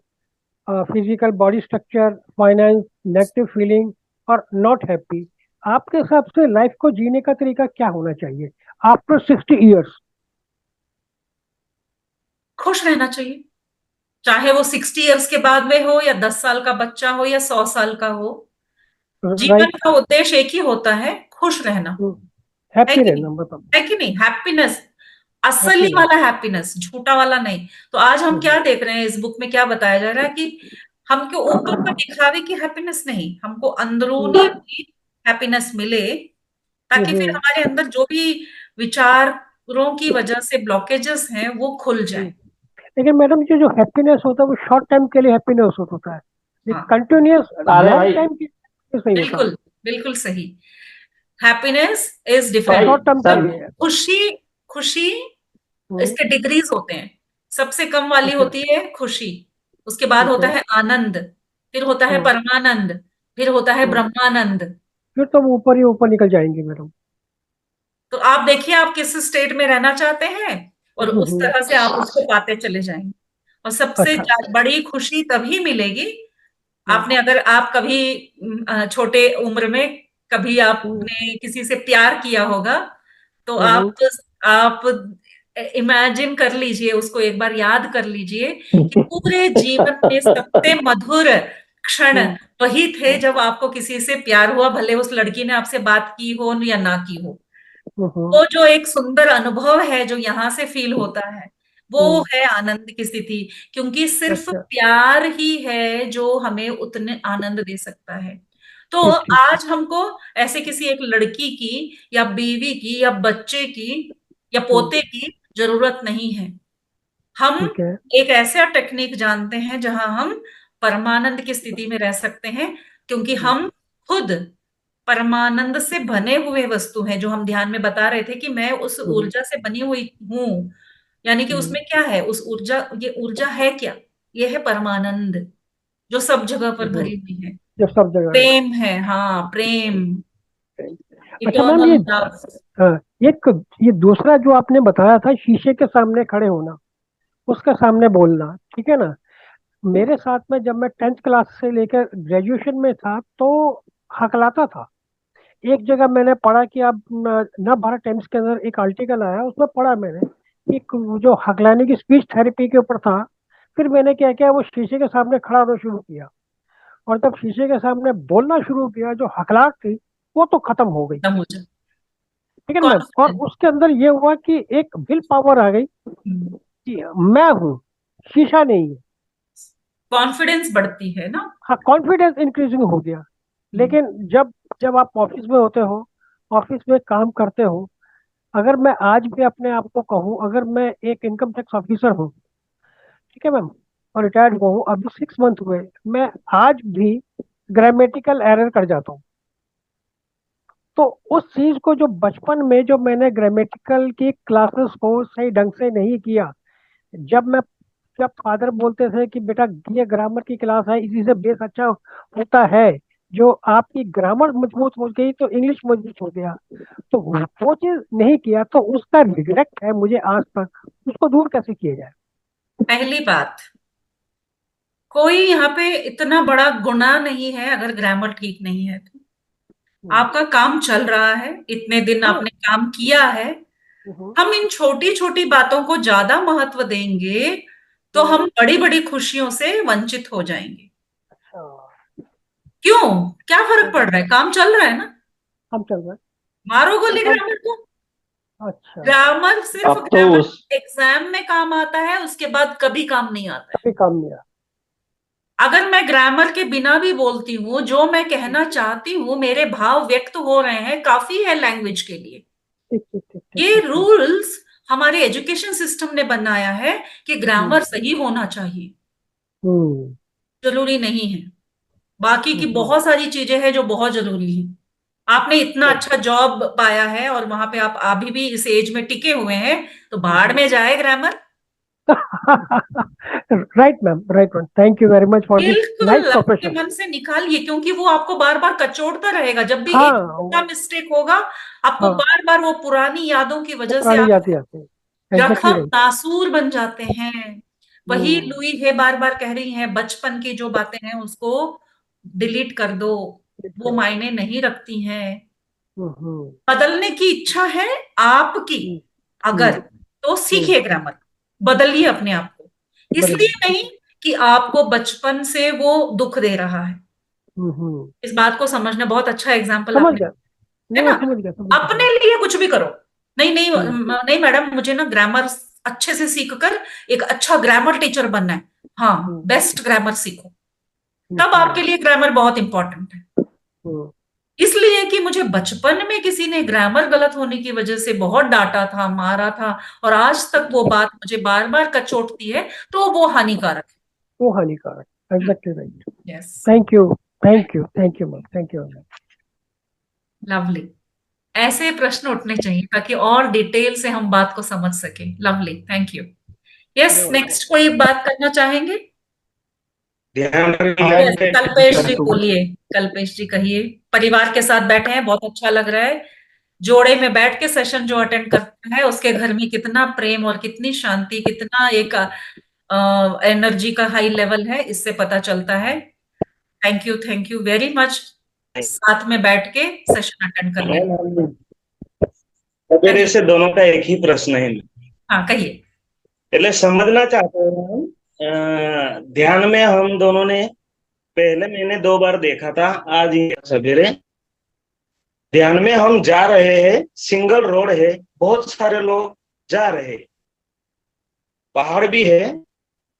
S4: physical body structure, finance, negative feeling और नॉट हैप्पी, आपके हिसाब से लाइफ को जीने का तरीका क्या होना चाहिए आफ्टर 60 इयर्स?
S1: खुश रहना चाहिए, चाहे वो 60 इयर्स के बाद में हो, या 10 साल का बच्चा हो, या 100 साल का हो। जीवन
S4: राइट।
S1: का उद्देश्य एक ही होता है, खुश रहना। है
S4: हैप्पी
S1: कि नहीं?
S4: रहना मतलब।
S1: है कि नहीं? हैप्पीनेस, असली
S4: हैप्पीनेस।
S1: वाला हैप्पीनेस, झूठा वाला नहीं। तो आज हम क्या देख रहे हैं, इस बुक में क्या बताया जा रहा है कि हमको ऊपर का दिखावे की हैप्पीनेस नहीं, हमको अंदरूनी भी हैप्पीनेस मिले, ताकि फिर हमारे अंदर जो भी विचारों की वजह से ब्लॉकेजेस हैं वो खुल
S4: हम्म।
S1: जाए।
S4: लेकिन मैडम जो जो हैप्पीनेस होता है वो शॉर्ट टाइम के लिए हैप्पीनेस होता है, ये
S1: हाँ,
S4: कंटिन्यूअस
S5: अरे
S4: लॉन्ग
S5: भाई,
S4: टाइम के लिए नहीं होता,
S1: बिल्कुल बिल्कुल सही। हैप्पीनेस इज
S5: भाई
S1: डिफरेंट।
S4: शॉर्ट टर्म के
S5: सर,
S4: लिए।
S1: खुशी, खुशी
S4: हम्म,
S1: इसके डिग्रीज होते हैं। सबसे कम वाली
S4: ठीक है।
S1: होती है खुशी, उसके बाद
S4: ठीक
S1: होता
S4: है।
S1: है आनंद, फिर होता है
S4: हम्म,
S1: परमानंद, फिर होता है
S4: हम्म।
S1: ब्रह्मानंद।
S4: फिर तो वो ऊपर ही ऊपर निकल जाएंगे मैडम।
S1: तो आप देखिए आप किस स्टेट में रहना चाहते हैं और उस
S4: हम्म।
S1: तरह से आप उसको पाते चले जाएंगे। और सबसे
S4: अच्छा।
S1: बड़ी खुशी तभी मिलेगी,
S4: हम्म,
S1: आपने अगर आप कभी छोटे उम्र में कभी
S4: हम्म,
S1: आपने किसी से प्यार किया होगा, तो
S4: हम्म,
S1: आप इमेजिन कर लीजिए, उसको एक बार याद कर लीजिए कि पूरे जीवन में सबसे मधुर क्षण
S4: हम्म,
S1: वही थे
S4: हम्म,
S1: जब आपको किसी से प्यार हुआ, भले उस लड़की ने आपसे बात की हो या ना की हो।
S4: हम्म।
S1: वो जो एक सुंदर अनुभव है जो यहाँ से फील होता है, वो
S4: हम्म।
S1: है आनंद की स्थिति। क्योंकि सिर्फ
S4: अच्छा।
S1: प्यार ही है जो हमें उतने आनंद दे सकता है। तो
S4: ठीक ठीक ठीक।
S1: आज हमको ऐसे किसी एक लड़की की या बीवी की या बच्चे की या
S4: हम्म,
S1: पोते की जरूरत नहीं है। हम
S4: ठीक है।
S1: एक ऐसा टेक्निक जानते हैं जहां हम परमानंद की स्थिति में रह सकते हैं, क्योंकि
S4: हम्म,
S1: हम खुद परमानंद से बने हुए वस्तु हैं। जो हम ध्यान में बता रहे थे कि मैं उस
S4: हम्म,
S1: ऊर्जा से बनी हुई हूं, यानी कि
S4: हम्म।
S1: उसमें क्या है, उस ऊर्जा, ये ऊर्जा है क्या? ये है परमानंद, जो सब जगह पर
S4: हम्म।
S1: भरी हुई है।
S4: ये सब जगह है।
S1: प्रेम है, हाँ प्रेम,
S4: अच्छा मैम, ये
S1: इटर्नल लव।
S4: हाँ, ये दूसरा जो आपने बताया था, शीशे के सामने खड़े होना, उसके सामने बोलना, ठीक है ना। मेरे साथ में जब मैं 10th क्लास से लेकर ग्रेजुएशन में था तो हकलाता था। एक जगह मैंने पढ़ा कि अब न भारत टाइम्स के अंदर एक आर्टिकल आया, उसमें पढ़ा मैंने कि जो हकलाने की स्पीच थेरेपी के ऊपर था। फिर मैंने क्या किया, वो शीशे के सामने खड़ा होना शुरू किया, और जब शीशे के सामने बोलना शुरू किया, जो हकलाहट थी वो तो खत्म हो गई।
S1: खत्म हो जाए।
S4: ठीक है ना मैम, और
S1: कॉन्फिडेंस,
S4: उसके अंदर ये हुआ कि एक विल पावर आ गई कि मैं हूँ, शीशा नहीं है।
S1: कॉन्फिडेंस बढ़ती है ना।
S4: हाँ, कॉन्फिडेंस इंक्रीजिंग हो गया।
S1: हम्म,
S4: लेकिन जब जब आप ऑफिस में होते हो, ऑफिस में काम करते हो, अगर मैं आज भी अपने आप को कहूँ, अगर मैं एक इनकम टैक्स ऑफिसर हूँ, ठीक है मैम, और रिटायर्ड हूँ, अभी 6 मंथ हुए, मैं आज भी ग्रामेटिकल एरर कर जाता हूँ। तो उस चीज को जो बचपन में जो मैंने ग्रामेटिकल की क्लासेस को सही ढंग से नहीं किया, जब मैं जब फादर बोलते थे कि बेटा ये ग्रामर की क्लास है, इसी से बेस अच्छा होता है, जो आपकी ग्रामर मजबूत हो गई तो इंग्लिश मजबूत हो गया, तो वो चीज नहीं किया, तो उसका रिग्रेट है मुझे आज तक। उसको दूर कैसे किया जाए?
S1: पहली बात, कोई यहाँ पे इतना बड़ा गुनाह नहीं है अगर ग्रामर ठीक नहीं है तो।
S4: हम्म,
S1: आपका काम चल रहा है, इतने दिन
S4: हाँ।
S1: आपने काम किया है।
S4: हम्म,
S1: हम इन छोटी छोटी बातों को ज्यादा महत्व देंगे तो
S4: हम्म।
S1: हम बड़ी बड़ी खुशियों से वंचित हो जाएंगे।
S4: अच्छा।
S1: क्यों? क्या फर्क
S4: हम्म,
S1: पड़ रहा है, काम चल रहा है ना।
S4: हम चल रहे
S1: मारो गोली
S4: हैं।
S1: ग्रामर को।
S4: अच्छा।
S1: ग्रामर सिर्फ
S5: अब तो
S1: ग्रामर
S5: उस
S1: एग्जाम में काम आता है, उसके बाद कभी काम नहीं आता है।
S4: अभी काम नहीं आया।
S1: अगर मैं ग्रामर के बिना भी बोलती हूँ, जो मैं कहना चाहती हूँ, मेरे भाव व्यक्त हो रहे हैं, काफी है लैंग्वेज के लिए।
S4: ठीक ठीक ठीक ठीक
S1: ये
S4: ठीक ठीक।
S1: रूल्स हमारे एजुकेशन सिस्टम ने बनाया है कि
S4: हम्म,
S1: ग्रामर सही होना चाहिए।
S4: हम्म,
S1: जरूरी नहीं है, बाकी की
S4: हम्म।
S1: बहुत सारी चीजें हैं जो बहुत जरूरी है। आपने इतना अच्छा जॉब पाया है और वहां पे आप अभी भी इस एज में टिके हुए हैं, तो भाड़ में जाए grammar.
S4: Right ma'am, right ma'am, thank you very much for this nice
S1: बिल्कुल अपने
S4: प्रोफेशन।
S1: मन से निकालिए, क्योंकि वो आपको बार बार कचोटता रहेगा। जब भी एक छोटा
S4: हाँ।
S1: मिस्टेक होगा, आपको
S4: हाँ,
S1: बार बार वो पुरानी यादों की
S4: वो
S1: वजह से
S4: पुरानी
S1: आप
S4: यादें आती है, एग्जैक्टली
S1: जख्म
S4: राइट।
S1: नासूर बन जाते हैं। वही
S4: हम्म,
S1: लुई है बार बार कह रही हैं, बचपन की जो बातें हैं उसको डिलीट कर दो,
S4: ठीक
S1: वो
S4: है।
S1: मायने नहीं रखती हैं।
S4: हम्म,
S1: बदलने की इच्छा है आपकी,
S4: हम्म,
S1: अगर,
S4: हम्म,
S1: तो
S4: हम्म।
S1: सीखिए ग्रामर, बदलिए अपने आप को। इसलिए
S4: बदलिए, ठीक
S1: नहीं
S4: है।
S1: कि आपको बचपन से वो दुख दे रहा है।
S4: हम्म।
S1: इस बात को समझना, बहुत अच्छा एग्जाम्पल
S4: समझ
S1: आपने,
S4: गया।
S1: है
S4: नहीं,
S1: ना।
S4: मैं समझ गया, समझ गया, समझ
S1: अपने लिए कुछ भी करो। नहीं नहीं
S4: गया।
S1: नहीं मैडम, मुझे ना ग्रामर अच्छे से सीख कर एक अच्छा ग्रामर टीचर बनना है। हाँ,
S4: हम्म,
S1: बेस्ट ग्रामर सीखो,
S4: हम्म,
S1: तब आपके लिए ग्रामर बहुत इंपॉर्टेंट है।
S4: हम्म।
S1: इसलिए कि मुझे बचपन में किसी ने ग्रामर गलत होने की वजह से बहुत डांटा था, मारा था, और आज तक वो बात मुझे बार बार कचोटती है, तो वो हानिकारक
S4: वो हानिकारक, एग्जैक्टली राइट।
S1: है। Yes,
S4: thank you, thank you ma'am, thank you ma'am.
S1: Lovely. ऐसे प्रश्न उठने चाहिए ताकि और डिटेल से हम बात को समझ सके। Lovely, thank you. Yes, next कोई बात करना चाहेंगे?
S5: ध्यान
S1: यस,
S5: रखने
S1: कल्पेश जी बोलिए। कल्पेश जी कहिए। परिवार के साथ बैठे हैं, बहुत अच्छा लग रहा है। जोड़े में बैठ के सेशन जो अटेंड करता है उसके घर में कितना प्रेम और कितनी शांति, कितना एक एनर्जी का हाई लेवल है, इससे पता चलता है। थैंक यू वेरी मच, साथ में बैठ के सेशन अटेंड करने।
S5: सवेरे से दोनों का एक ही प्रश्न है।
S1: हाँ, कहिए।
S5: पहले समझना चाहते हैं, ध्यान में हम दोनों ने, पहले मैंने 2 बार देखा था, आज ही सवेरे ध्यान में हम जा रहे हैं, सिंगल रोड है, बहुत सारे लोग जा रहे हैं, पहाड़ भी है,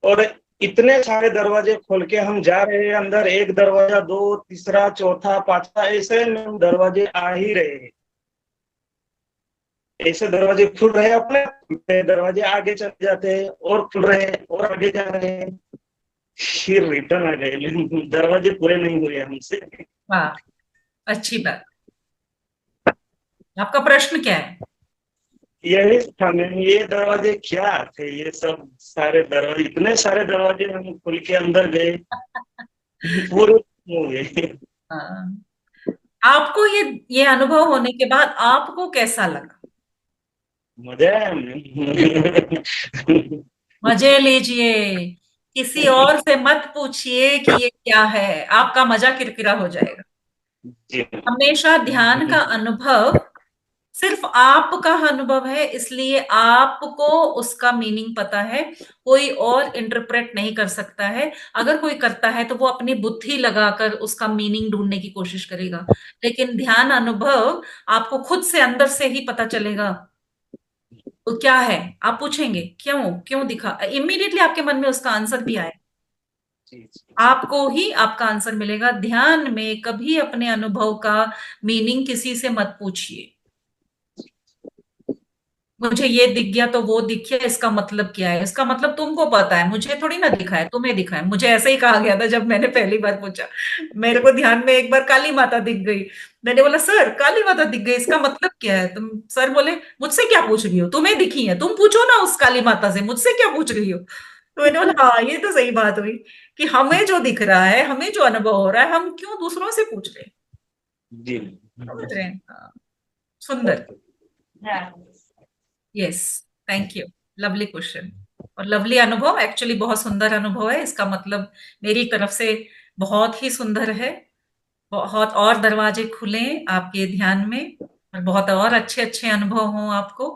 S5: और इतने सारे दरवाजे खोल के हम जा रहे हैं। अंदर एक दरवाजा, दो, तीसरा, चौथा, पांचवा, ऐसे में दरवाजे आ ही रहे हैं। ऐसे दरवाजे खुल रहे हैं, अपने दरवाजे आगे चले जाते हैं, और खुल रहे हैं और आगे जा रहे हैं, फिर रिटर्न आ गए, लेकिन दरवाजे पूरे नहीं हुए हमसे।
S1: वाह, अच्छी बात। आपका प्रश्न क्या है?
S5: यही था मैम, ये दरवाजे क्या थे? ये सब सारे दरवाजे, इतने सारे दरवाजे हम खुल के अंदर गए, पूरे हो गए।
S1: हाँ। आपको ये अनुभव होने के बाद आपको कैसा लगा?
S5: मजा आया मैम।
S1: मजे लीजिए, किसी और से मत पूछिए कि ये क्या है, आपका मजा किरकिरा हो जाएगा।
S5: जी
S1: हमेशा ध्यान का अनुभव सिर्फ आपका अनुभव है, इसलिए आपको उसका मीनिंग पता है, कोई और इंटरप्रेट नहीं कर सकता है। अगर कोई करता है तो वो अपनी बुद्धि लगाकर उसका मीनिंग ढूंढने की कोशिश करेगा, लेकिन ध्यान अनुभव आपको खुद से अंदर से ही पता चलेगा। तो क्या है, आप पूछेंगे क्यों क्यों दिखा, इमीडिएटली आपके मन में उसका आंसर भी आए,
S5: जी जी।
S1: आपको ही आपका आंसर मिलेगा। ध्यान में कभी अपने अनुभव का मीनिंग किसी से मत पूछिए, मुझे ये दिख गया तो वो दिख गया, इसका मतलब क्या है? इसका मतलब तुमको पता है, मुझे थोड़ी ना दिखा है, तुम्हें दिखा है। मुझे ऐसे ही कहा गया था जब मैंने पहली बार पूछा। मेरे को ध्यान में एक बार काली माता दिख गई, मैंने बोला सर काली माता दिख गई, इसका मतलब क्या है? तुम सर बोले मुझसे क्या पूछ रही हो, तुम्हें दिखी है, तुम पूछो ना उस काली माता से, मुझसे क्या पूछ रही हो। तो मैंने बोला हाँ, ये तो सही बात हुई कि हमें जो दिख रहा है, हमें जो अनुभव हो रहा है, हम क्यों दूसरों से पूछ रहे हैं।
S5: जी
S1: समझ रहे हैं? हाँ, सुंदर। Yes, thank you. Lovely question और लवली अनुभव, एक्चुअली बहुत सुंदर अनुभव है, इसका मतलब मेरी तरफ से बहुत ही सुंदर है। बहुत और दरवाजे खुले आपके ध्यान में, और बहुत और अच्छे अच्छे अनुभव हों आपको।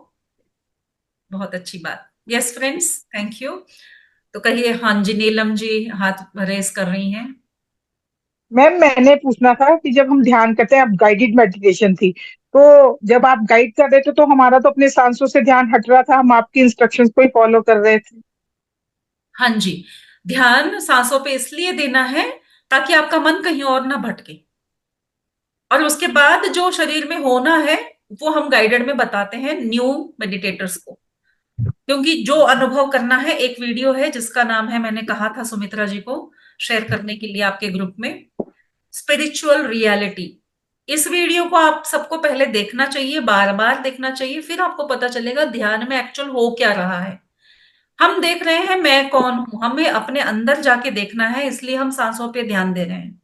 S1: बहुत अच्छी बात। Yes friends, thank you. तो कहिए। हाँ जी, नीलम जी हाथ रेस कर रही हैं।
S6: मैम मैंने पूछना था कि जब हम ध्यान करते हैं, अब गाइडेड मेडिटेशन थी, तो जब आप गाइड कर रहे थे तो हमारा तो अपने सांसों से ध्यान हट रहा था, हम आपकी इंस्ट्रक्शंस को ही फॉलो कर रहे थे।
S1: हाँ जी, ध्यान सांसों पे इसलिए देना है ताकि आपका मन कहीं और ना भटके, और उसके बाद जो शरीर में होना है वो हम गाइडेड में बताते हैं न्यू मेडिटेटर्स को। क्योंकि जो अनुभव करना है, एक वीडियो है जिसका नाम है, मैंने कहा था सुमित्रा जी को शेयर करने के लिए आपके ग्रुप में, स्पिरिचुअल रियलिटी। इस वीडियो को आप सबको पहले देखना चाहिए, बार बार देखना चाहिए, फिर आपको पता चलेगा ध्यान में एक्चुअल हो क्या रहा है। हम देख रहे हैं मैं कौन हूं, हमें अपने अंदर जाके देखना है, इसलिए हम सांसों पे ध्यान दे रहे हैं।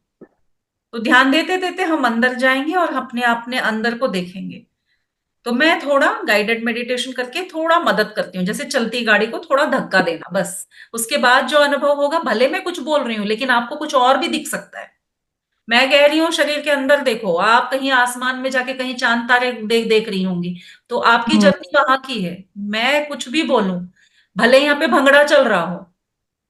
S1: तो ध्यान देते देते हम अंदर जाएंगे और अपने अंदर को देखेंगे। तो मैं थोड़ा गाइडेड मेडिटेशन करके थोड़ा मदद करती हूँ, जैसे चलती गाड़ी को थोड़ा धक्का देना, बस। उसके बाद जो अनुभव होगा, भले मैं कुछ बोल रही हूँ लेकिन आपको कुछ और भी दिख सकता है। मैं कह रही हूँ शरीर के अंदर देखो, आप कहीं आसमान में जाके कहीं चांद तारे देख रही होंगी, तो आपकी जर्नी वहां की है। मैं कुछ भी बोलूं, भले यहाँ पे भंगड़ा चल रहा हो,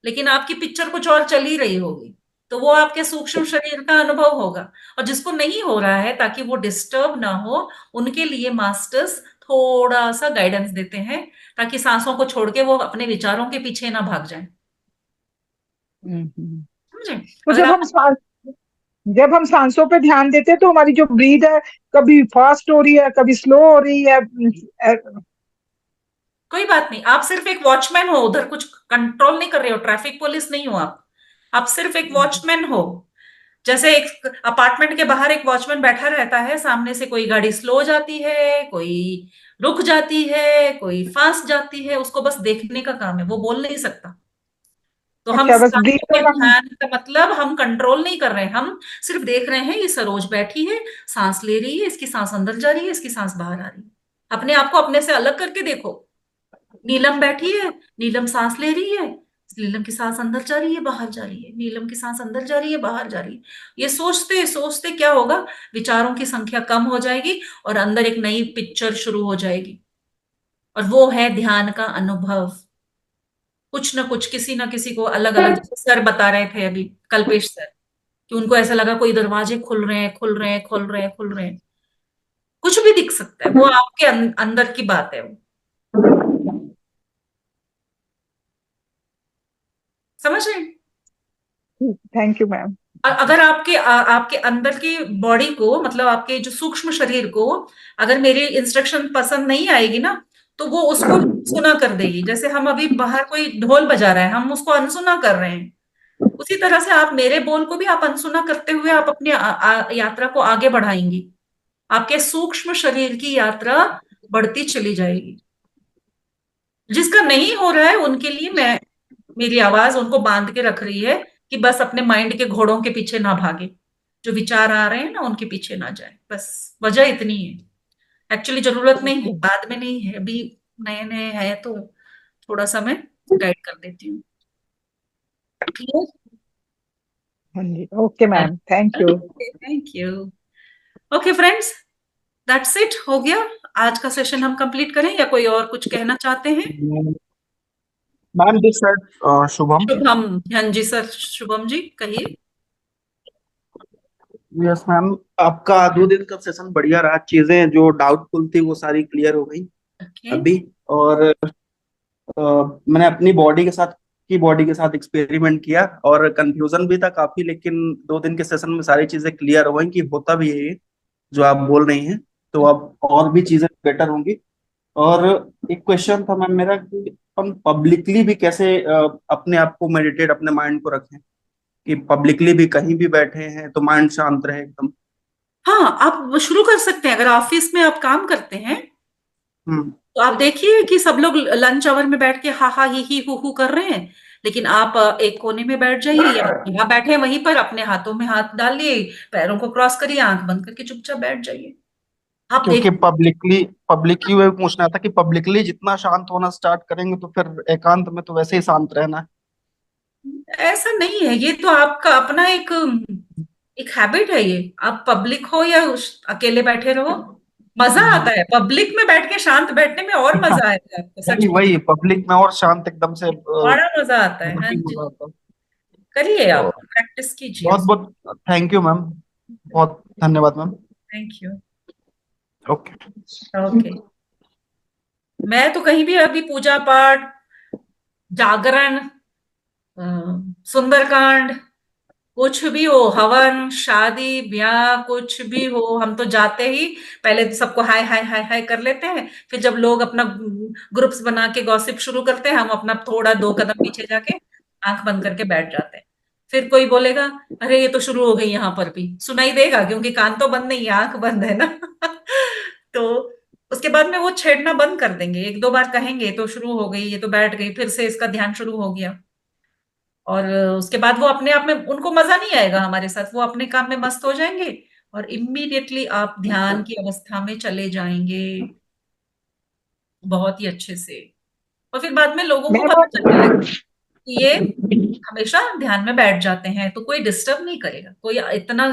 S1: लेकिन आपकी पिक्चर कुछ और चल ही रही होगी, तो वो आपके सूक्ष्म शरीर का अनुभव होगा। और जिसको नहीं हो रहा है, ताकि वो डिस्टर्ब ना हो, उनके लिए मास्टर्स थोड़ा सा गाइडेंस देते हैं, ताकि सांसों को छोड़ के वो अपने विचारों के पीछे ना भाग जाए।
S6: हम्म।
S1: समझे?
S6: तो
S1: अगर
S6: जब
S1: आप
S6: हम सांस जब हम सांसों पे ध्यान देते हैं तो हमारी जो ब्रीथ है कभी फास्ट हो रही है, कभी स्लो हो रही है।
S1: कोई बात नहीं, आप सिर्फ एक वॉचमैन हो, उधर कुछ कंट्रोल नहीं कर रहे हो, ट्रैफिक पुलिस नहीं हो आप सिर्फ एक वॉचमैन हो। जैसे एक अपार्टमेंट के बाहर एक वॉचमैन बैठा रहता है, सामने से कोई गाड़ी स्लो जाती है, कोई रुक जाती है, कोई फास्ट जाती है, उसको बस देखने का काम है, वो बोल नहीं सकता। तो हम
S6: अच्छा, बस ब्रीथ
S1: के
S6: करना है।
S1: ध्यान का मतलब हम कंट्रोल नहीं कर रहे हैं, हम सिर्फ देख रहे हैं ये सरोज बैठी है, सांस ले रही है, इसकी सांस अंदर जा रही है, इसकी सांस बाहर आ रही है। अपने आप को अपने से अलग करके देखो। नीलम बैठी है, नीलम सांस ले रही है, नीलम की सांस अंदर जा रही है, बाहर जा रही है, नीलम की सांस अंदर जा रही है, बाहर जा रही है। ये सोचते सोचते क्या होगा, विचारों की संख्या कम हो जाएगी और अंदर एक नई पिक्चर शुरू हो जाएगी। और वो है ध्यान का अनुभव। कुछ ना कुछ, किसी ना किसी को अलग अलग, जैसे सर बता रहे थे अभी, कल्पेश सर, कि उनको ऐसा लगा कोई दरवाजे खुल रहे हैं, खुल रहे हैं, खुल रहे हैं, खुल रहे हैं। कुछ भी दिख सकता है, वो आपके अंदर की बात है वो। समझ रहे हैं?
S6: Thank you ma'am.
S1: अगर आपके अंदर की बॉडी को, मतलब आपके जो सूक्ष्म शरीर को, अगर मेरी इंस्ट्रक्शन पसंद नहीं आएगी ना, तो वो उसको सुना कर देगी। जैसे हम अभी बाहर कोई ढोल बजा रहा है, हम उसको अनसुना कर रहे हैं, उसी तरह से आप मेरे बोल को भी आप अनसुना करते हुए आप अपनी यात्रा को आगे बढ़ाएंगी। आपके सूक्ष्म शरीर की यात्रा बढ़ती चली जाएगी। जिसका नहीं हो रहा है उनके लिए मैं, मेरी आवाज उनको बांध के रख रही है कि बस अपने माइंड के घोड़ों के पीछे ना भागे, जो विचार आ रहे हैं ना उनके पीछे ना जाए, बस वजह इतनी है। एक्चुअली जरूरत नहीं है, बाद में नहीं है, अभी नए नए है तो थोड़ा सा मैं गाइड कर देती हूँ। क्लियर?
S6: हाँ जी, okay ma'am, thank you.
S1: Thank you. Okay friends, that's it, हो गया। आज का सेशन हम कंप्लीट करें या कोई और कुछ कहना चाहते हैं?
S7: Ma'am this side Shubham.
S1: Shubham, हाँ जी सर, शुभम जी कहिए।
S7: यस मैम, आपका 2 दिन का सेशन बढ़िया रहा। चीजें जो डाउटफुल थी वो सारी क्लियर हो गई
S1: ओके।
S7: अभी। और मैंने अपनी बॉडी के साथ एक्सपेरिमेंट किया और कंफ्यूजन भी था काफी, लेकिन 2 दिन के सेशन में सारी चीजें क्लियर हो गई कि होता भी है ये जो आप बोल रही हैं। तो अब और भी चीजें बेटर होंगी। और एक क्वेश्चन था मैम मेरा कि हम पब्लिकली भी कैसे अपने आप को मेडिटेट, अपने माइंड को रखें कि पब्लिकली भी कहीं भी बैठे हैं तो माइंड शांत रहे एकदम।
S1: हाँ, आप शुरू कर सकते हैं। अगर ऑफिस में आप काम करते हैं
S7: हम्म।
S1: तो आप देखिए कि सब लोग लंच आवर में बैठ के हा हा ही हु कर रहे हैं, लेकिन आप एक कोने में बैठ जाइए, या यहाँ बैठे हैं वहीं पर अपने हाथों में हाथ डाल लिए, पैरों को क्रॉस करिए, आंख बंद करके चुपचाप बैठ जाइए। आप
S7: क्योंकि
S1: देख,
S7: पब्लिकली वो पूछना था कि पब्लिकली जितना शांत होना स्टार्ट करेंगे तो फिर एकांत में तो वैसे ही शांत रहना है।
S1: ऐसा नहीं है, ये तो आपका अपना एक एक हैबिट है। ये आप पब्लिक हो या अकेले बैठे रहो, मजा आता है पब्लिक में बैठ के शांत बैठने में, और मजा आएगा आपको, सच
S7: वही
S1: में
S7: वही पब्लिक में और शांत एकदम से
S1: बड़ा मजा आता है। हाँ
S7: working हो
S1: जी,
S7: रहा था।
S1: करिए,
S7: तो
S1: आप प्रैक्टिस कीजिए।
S7: बहुत बहुत थैंक यू मैम, बहुत धन्यवाद ma'am.
S1: Thank you.
S7: Okay.
S1: Okay. मैं तो कहीं भी अभी पूजा पाठ, जागरण, अ, सुंदरकांड, कुछ भी हो, हवन, शादी ब्याह, कुछ भी हो, हम तो जाते ही पहले तो सबको हाय हाय हाय हाय कर लेते हैं। फिर जब लोग अपना ग्रुप्स बना के गॉसिप शुरू करते हैं, हम अपना थोड़ा 2 कदम पीछे जाके आंख बंद करके बैठ जाते हैं। फिर कोई बोलेगा अरे ये तो शुरू हो गई, यहाँ पर भी सुनाई देगा क्योंकि कान तो बंद नहीं है, आंख बंद है ना। तो उसके बाद में वो छेड़ना बंद कर देंगे, 1-2 बार कहेंगे तो शुरू हो गई, ये तो बैठ गई, फिर से इसका ध्यान शुरू हो गया। और उसके बाद वो अपने आप में, उनको मजा नहीं आएगा हमारे साथ, वो अपने काम में मस्त हो जाएंगे और इमीडिएटली आप ध्यान की अवस्था में चले जाएंगे, बहुत ही अच्छे से। और फिर बाद में लोगों को
S6: मैम
S1: पता
S6: आप
S1: चलने लगे कि ये हमेशा ध्यान में बैठ जाते हैं, तो कोई डिस्टर्ब नहीं करेगा, कोई इतना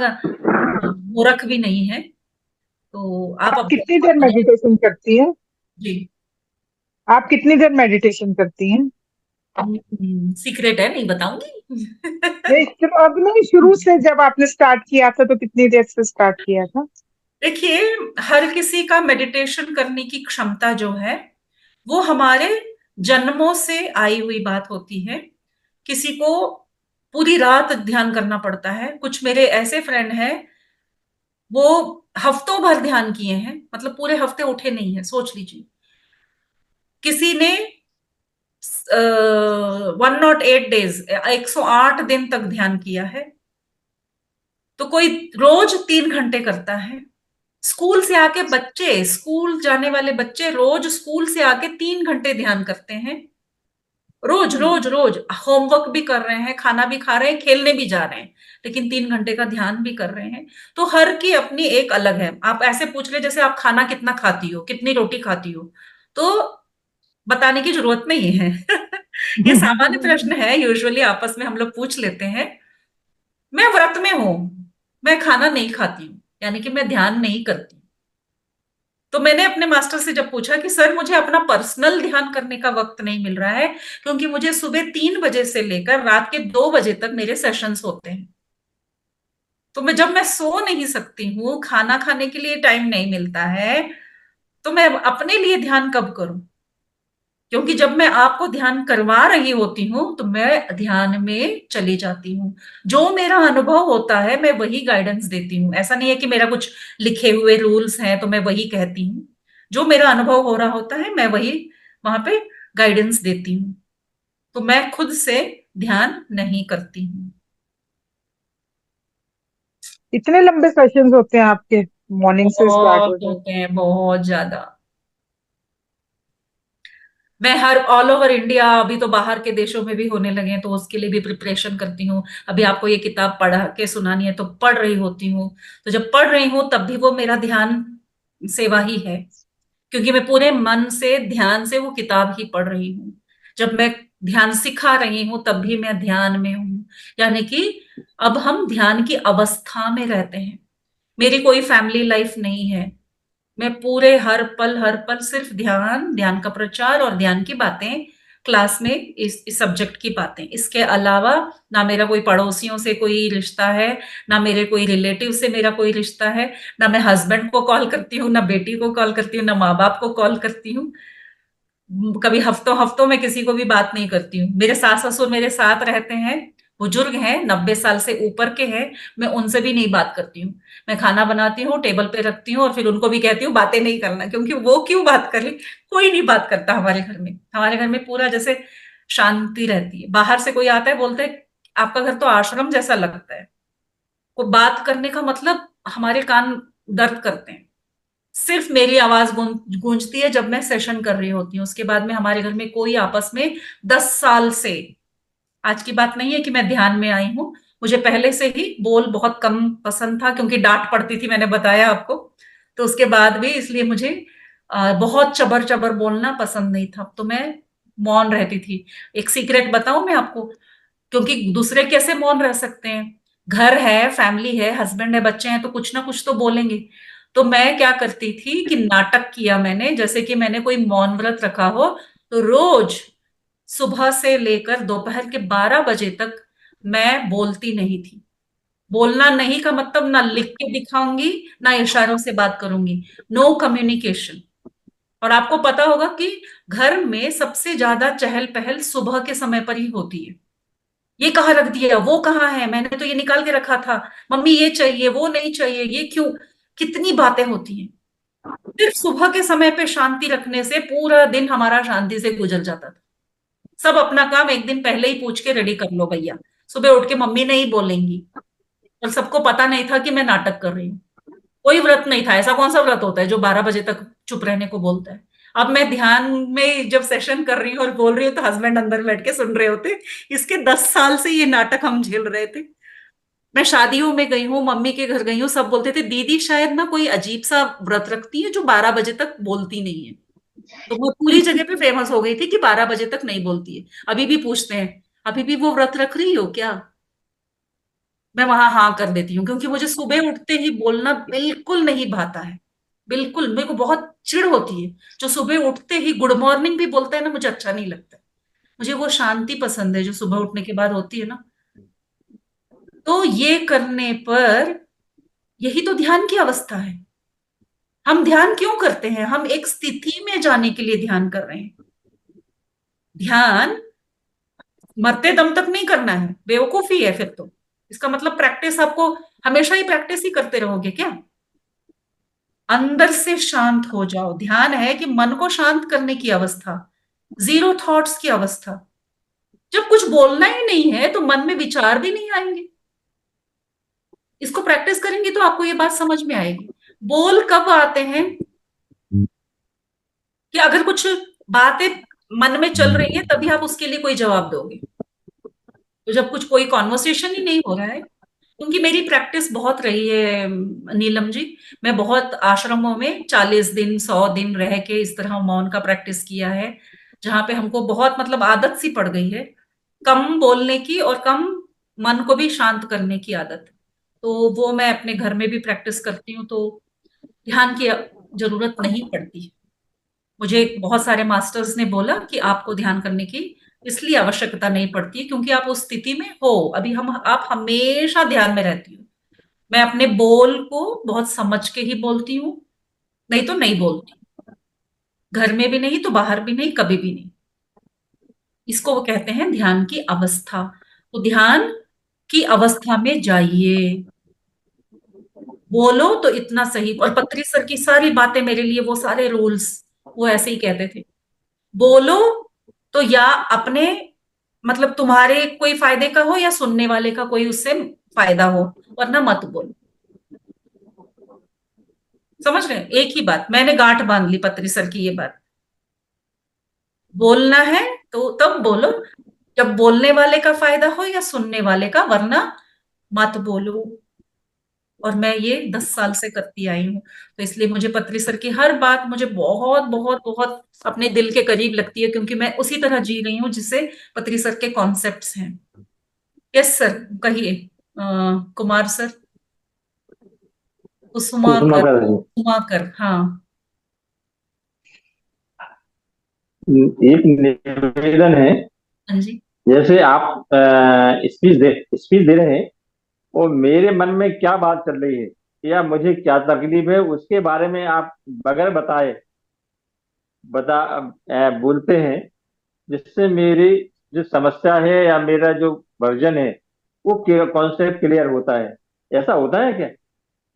S1: मूर्ख भी नहीं है। तो आप
S6: आप
S1: अब
S6: कितनी देर मेडिटेशन करती हैं?
S1: जी,
S6: आप कितनी देर मेडिटेशन करती हैं?
S1: सीक्रेट है, नहीं बताऊंगी।
S6: नहीं, अब नहीं, शुरू से जब आपने स्टार्ट किया था तो कितनी देर से स्टार्ट किया था?
S1: देखिए, हर किसी का मेडिटेशन करने की क्षमता जो है वो हमारे जन्मों से आई हुई बात होती है। किसी को पूरी रात ध्यान करना पड़ता है। कुछ मेरे ऐसे फ्रेंड हैं, वो हफ्तों भर ध्यान किए हैं, मतलब पूरे हफ्ते उठे नहीं है, सोच लीजिए। किसी ने 108 डेज, 108 दिन तक ध्यान किया है। तो कोई रोज 3 घंटे करता है। स्कूल से आके बच्चे, स्कूल जाने वाले बच्चे रोज स्कूल से आके 3 घंटे ध्यान करते हैं। रोज रोज रोज होमवर्क भी कर रहे हैं, खाना भी खा रहे हैं, खेलने भी जा रहे हैं, लेकिन 3 घंटे का ध्यान भी कर रहे हैं। तो हर की अपनी एक अलग है। आप ऐसे पूछ रहे जैसे आप खाना कितना खाती हो, कितनी रोटी खाती हो, तो बताने की जरूरत नहीं है। ये सामान्य प्रश्न है, यूजुअली आपस में हम लोग पूछ लेते हैं। मैं व्रत में हूं, मैं खाना नहीं खाती हूँ, यानी कि मैं ध्यान नहीं करती। तो मैंने अपने मास्टर से जब पूछा कि सर मुझे अपना पर्सनल ध्यान करने का वक्त नहीं मिल रहा है, क्योंकि मुझे सुबह 3 बजे से लेकर रात के 2 बजे तक मेरे सेशंस होते हैं, तो जब मैं सो नहीं सकती हूँ, खाना खाने के लिए टाइम नहीं मिलता है, तो मैं अपने लिए ध्यान कब करूं? क्योंकि जब मैं आपको ध्यान करवा रही होती हूँ तो मैं ध्यान में चली जाती हूँ। जो मेरा अनुभव होता है मैं वही गाइडेंस देती हूँ। ऐसा नहीं है कि मेरा कुछ लिखे हुए रूल्स हैं तो मैं वही कहती हूँ। जो मेरा अनुभव हो रहा होता है मैं वही वहां पे गाइडेंस देती हूँ। तो मैं खुद से ध्यान नहीं करती हूँ।
S6: इतने लंबे सेशंस होते हैं आपके, मॉर्निंग से स्टार्ट हो
S1: बहुत
S6: जाए?
S1: होते हैं, बहुत ज्यादा। मैं हर ऑल ओवर इंडिया, अभी तो बाहर के देशों में भी होने लगे हैं, तो उसके लिए भी प्रिपरेशन करती हूँ। अभी आपको ये किताब पढ़ के सुनानी है तो पढ़ रही होती हूँ। तो जब पढ़ रही हूँ तब भी वो मेरा ध्यान सेवा ही है, क्योंकि मैं पूरे मन से ध्यान से वो किताब ही पढ़ रही हूँ। जब मैं ध्यान सिखा रही हूँ तब भी मैं ध्यान में हूँ। यानी कि अब हम ध्यान की अवस्था में रहते हैं। मेरी कोई फैमिली लाइफ नहीं है। मैं पूरे हर पल सिर्फ ध्यान, ध्यान का प्रचार और ध्यान की बातें, क्लास में इस सब्जेक्ट की बातें। इसके अलावा ना मेरा कोई पड़ोसियों से कोई रिश्ता है, ना मेरे कोई रिलेटिव से मेरा कोई रिश्ता है, ना मैं हस्बैंड को कॉल करती हूँ, ना बेटी को कॉल करती हूँ, ना माँ बाप को कॉल करती हूँ। कभी हफ्तों हफ्तों में किसी को भी बात नहीं करती हूँ। मेरे सास ससुर मेरे साथ रहते हैं, बुजुर्ग हैं, 90 साल से ऊपर के हैं, मैं उनसे भी नहीं बात करती हूँ। मैं खाना बनाती हूँ, टेबल पे रखती हूँ और फिर उनको भी कहती हूँ बातें नहीं करना, क्योंकि वो क्यों बात करे, कोई नहीं बात करता हमारे घर में। हमारे घर में पूरा जैसे शांति रहती है। बाहर से कोई आता है, बोलते हैं आपका घर तो आश्रम जैसा लगता है। को बात करने का मतलब हमारे कान दर्द करते हैं। सिर्फ मेरी आवाज गूंजती है जब मैं सेशन कर रही होती हूँ। उसके बाद में हमारे घर में कोई आपस में 10 साल से, आज की बात नहीं है कि मैं ध्यान में आई हूँ, मुझे पहले से ही बोल बहुत कम पसंद था, क्योंकि डांट पड़ती थी, मैंने बताया आपको। तो उसके बाद भी इसलिए मुझे बहुत चबर चबर बोलना पसंद नहीं था, तो मैं मौन रहती थी। एक सीक्रेट बताऊं मैं आपको, क्योंकि दूसरे कैसे मौन रह सकते हैं, घर है, फैमिली है, हस्बैंड है, बच्चे हैं, तो कुछ ना कुछ तो बोलेंगे। तो मैं क्या करती थी कि नाटक किया मैंने, जैसे कि मैंने कोई मौन व्रत रखा हो। तो रोज सुबह से लेकर दोपहर के 12 बजे तक मैं बोलती नहीं थी। बोलना नहीं का मतलब ना लिख के दिखाऊंगी, ना इशारों से बात करूंगी, नो कम्युनिकेशन। और आपको पता होगा कि घर में सबसे ज्यादा चहल पहल सुबह के समय पर ही होती है। ये कहाँ रख दिया, वो कहाँ है, मैंने तो ये निकाल के रखा था, मम्मी ये चाहिए, वो नहीं चाहिए, ये क्यों, कितनी बातें होती हैं। सिर्फ सुबह के समय पे शांति रखने से पूरा दिन हमारा शांति से गुजर जाता था। सब अपना काम एक दिन पहले ही पूछ के रेडी कर लो भैया, सुबह उठ के मम्मी नहीं बोलेंगी। और सबको पता नहीं था कि मैं नाटक कर रही हूँ। कोई व्रत नहीं था, ऐसा कौन सा व्रत होता है जो 12 बजे तक चुप रहने को बोलता है। अब मैं ध्यान में जब सेशन कर रही हूँ और बोल रही हूँ तो हस्बैंड अंदर बैठ के सुन रहे होते। इसके 10 साल से ये नाटक हम झेल रहे थे। मैं शादियों में गई हूँ, मम्मी के घर गई हूँ, सब बोलते थे दीदी शायद ना कोई अजीब सा व्रत रखती है जो 12 बजे तक बोलती नहीं है। तो वो पूरी जगह पे फेमस हो गई थी कि 12 बजे तक नहीं बोलती है। अभी भी पूछते हैं अभी भी वो व्रत रख रही हो क्या, मैं वहां हाँ कर देती हूँ, क्योंकि मुझे सुबह उठते ही बोलना बिल्कुल नहीं भाता है। बिल्कुल, मेरे को बहुत चिढ़ होती है जो सुबह उठते ही गुड मॉर्निंग भी बोलता है ना, मुझे अच्छा नहीं लगता। मुझे वो शांति पसंद है जो सुबह उठने के बाद होती है ना। तो ये करने पर, यही तो ध्यान की अवस्था है। हम ध्यान क्यों करते हैं, हम एक स्थिति में जाने के लिए ध्यान कर रहे हैं। ध्यान मरते दम तक नहीं करना है, बेवकूफी है फिर तो। इसका मतलब प्रैक्टिस आपको हमेशा ही प्रैक्टिस ही करते रहोगे क्या? अंदर से शांत हो जाओ। ध्यान है कि मन को शांत करने की अवस्था, जीरो थॉट्स की अवस्था। जब कुछ बोलना ही नहीं है तो मन में विचार भी नहीं आएंगे। इसको प्रैक्टिस करेंगे तो आपको ये बात समझ में आएगी। बोल कब आते हैं कि अगर कुछ बातें मन में चल रही है तभी आप उसके लिए कोई जवाब दोगे। तो जब कुछ कोई कॉन्वर्सेशन ही नहीं हो रहा है, क्योंकि मेरी प्रैक्टिस बहुत रही है नीलम जी। मैं बहुत आश्रमों में 40 दिन 100 दिन रह के इस तरह मौन का प्रैक्टिस किया है, जहां पे हमको बहुत मतलब आदत सी पड़ गई है कम बोलने की और कम मन को भी शांत करने की आदत। तो वो मैं अपने घर में भी प्रैक्टिस करती हूँ, तो ध्यान की जरूरत नहीं पड़ती। मुझे बहुत सारे मास्टर्स ने बोला कि आपको ध्यान करने की इसलिए आवश्यकता नहीं पड़ती क्योंकि आप उस स्थिति में हो। अभी हम आप हमेशा ध्यान में रहती हो। मैं अपने बोल को बहुत समझ के ही बोलती हूँ, नहीं तो नहीं बोलती। घर में भी नहीं तो बाहर भी नहीं, कभी भी नहीं। इसको वो कहते हैं ध्यान की अवस्था। तो ध्यान की अवस्था में जाइए। बोलो तो इतना सही। और पत्री सर की सारी बातें मेरे लिए वो सारे रूल्स वो ऐसे ही कहते थे। बोलो तो या अपने मतलब तुम्हारे कोई फायदे का हो या सुनने वाले का कोई उससे फायदा हो, वरना मत बोलो। समझ रहे हैं? एक ही बात मैंने गांठ बांध ली पत्री सर की ये बात। बोलना है तो तब बोलो जब बोलने वाले का फायदा हो या सुनने वाले का, वरना मत बोलो। और मैं ये 10 साल से करती आई हूँ, तो इसलिए मुझे पत्री सर की हर बात मुझे बहुत बहुत बहुत अपने दिल के करीब लगती है, क्योंकि मैं उसी तरह जी रही हूँ जिससे पत्री सर के कॉन्सेप्ट्स हैं। यस सर, कहिए। कुमार सर,
S8: कुसुमा
S1: कुसुमाकर
S8: कर
S1: कुसुमाकर, हाँ।
S8: एक निवेदन है।
S1: हाँ जी।
S8: जैसे आप स्पीच दे रहे हैं, और मेरे मन में क्या बात चल रही है या मुझे क्या तकलीफ है उसके बारे में आप बगैर बताए बोलते हैं, जिससे मेरी जो समस्या है या मेरा जो वर्जन है वो कॉन्सेप्ट क्लियर होता है। ऐसा होता है क्या?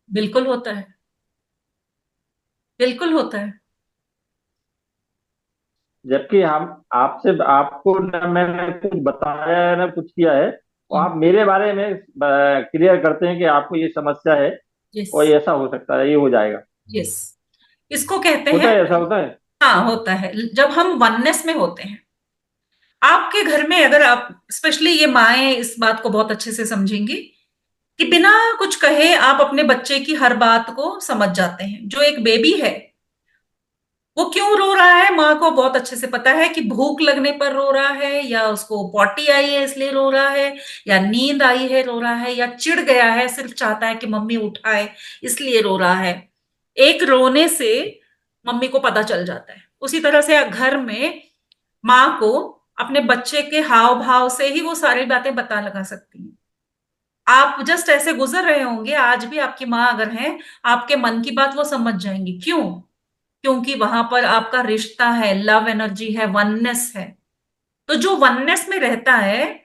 S1: बिल्कुल होता है, बिल्कुल होता है।
S8: जबकि हम आपसे आपको न मैंने कुछ बताया है न कुछ किया है, और आप मेरे बारे में क्लियर करते हैं कि आपको ये समस्या है
S1: यस,
S8: और ये ऐसा हो सकता है, ये हो जाएगा।
S1: यस। इसको कहते
S8: होता
S1: हैं।
S8: है, ऐसा होता है।
S1: हाँ, होता है जब हम वननेस में होते हैं। आपके घर में अगर आप स्पेशली ये माएं इस बात को बहुत अच्छे से समझेंगी कि बिना कुछ कहे आप अपने बच्चे की हर बात को समझ जाते हैं। जो एक बेबी है वो क्यों रो रहा है, माँ को बहुत अच्छे से पता है कि भूख लगने पर रो रहा है, या उसको पॉटी आई है इसलिए रो रहा है, या नींद आई है रो रहा है, या चिढ़ गया है सिर्फ चाहता है कि मम्मी उठाए इसलिए रो रहा है। एक रोने से मम्मी को पता चल जाता है। उसी तरह से घर में माँ को अपने बच्चे के हाव भाव से ही वो सारी बातें बता लगा सकती है। आप जस्ट ऐसे गुजर रहे होंगे, आज भी आपकी माँ अगर है, आपके मन की बात वो समझ जाएंगी। क्यों? क्योंकि वहां पर आपका रिश्ता है, लव एनर्जी है, वननेस है। तो जो वननेस में रहता है,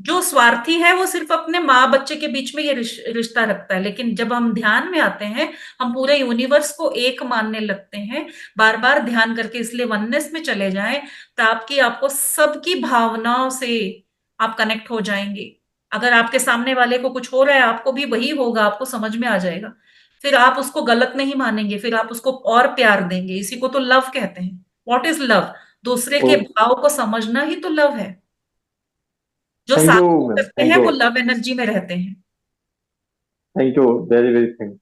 S1: जो स्वार्थी है, वो सिर्फ अपने माँ बच्चे के बीच में ये रिश्ता रखता है। लेकिन जब हम ध्यान में आते हैं, हम पूरे यूनिवर्स को एक मानने लगते हैं, बार बार ध्यान करके। इसलिए वननेस में चले जाएं तो आपको सबकी भावनाओं से आप कनेक्ट हो जाएंगे। अगर आपके सामने वाले को कुछ हो रहा है, आपको भी वही होगा, आपको समझ में आ जाएगा। फिर आप उसको गलत नहीं मानेंगे, फिर आप उसको और प्यार देंगे। इसी को तो लव कहते हैं। What is love? दूसरे के भाव को समझना ही तो लव है। जो
S8: थैंक यू
S1: साधना
S8: मैम,
S1: करते
S8: थैंक
S1: हैं
S8: यू,
S1: वो लव एनर्जी में रहते हैं।
S8: Thank you, very very thank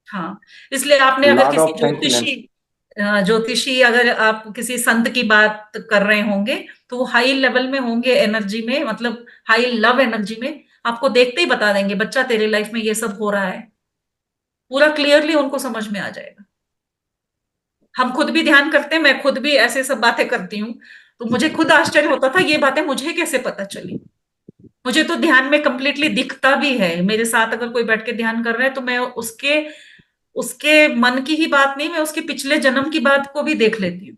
S1: हाँ, इसलिए आपने अगर
S8: लॉट
S1: किसी
S8: ऑफ थैंक्स मैम।
S1: ज्योतिषी अगर आप किसी संत की बात कर रहे होंगे, तो वो हाई लेवल में होंगे एनर्जी में, मतलब हाई लव एनर्जी में। आपको देखते ही बता देंगे बच्चा तेरे लाइफ में ये सब हो रहा है। पूरा क्लियरली उनको समझ में आ जाएगा। हम खुद भी ध्यान करते हैं, मैं खुद भी ऐसे सब बातें करती हूँ, तो मुझे खुद आश्चर्य होता था ये बातें मुझे कैसे पता चली। मुझे तो ध्यान में कंप्लीटली दिखता भी है। मेरे साथ अगर कोई बैठ के ध्यान कर रहा है तो मैं उसके उसके मन की ही बात नहीं, मैं उसके पिछले जन्म की बात को भी देख लेती हूँ।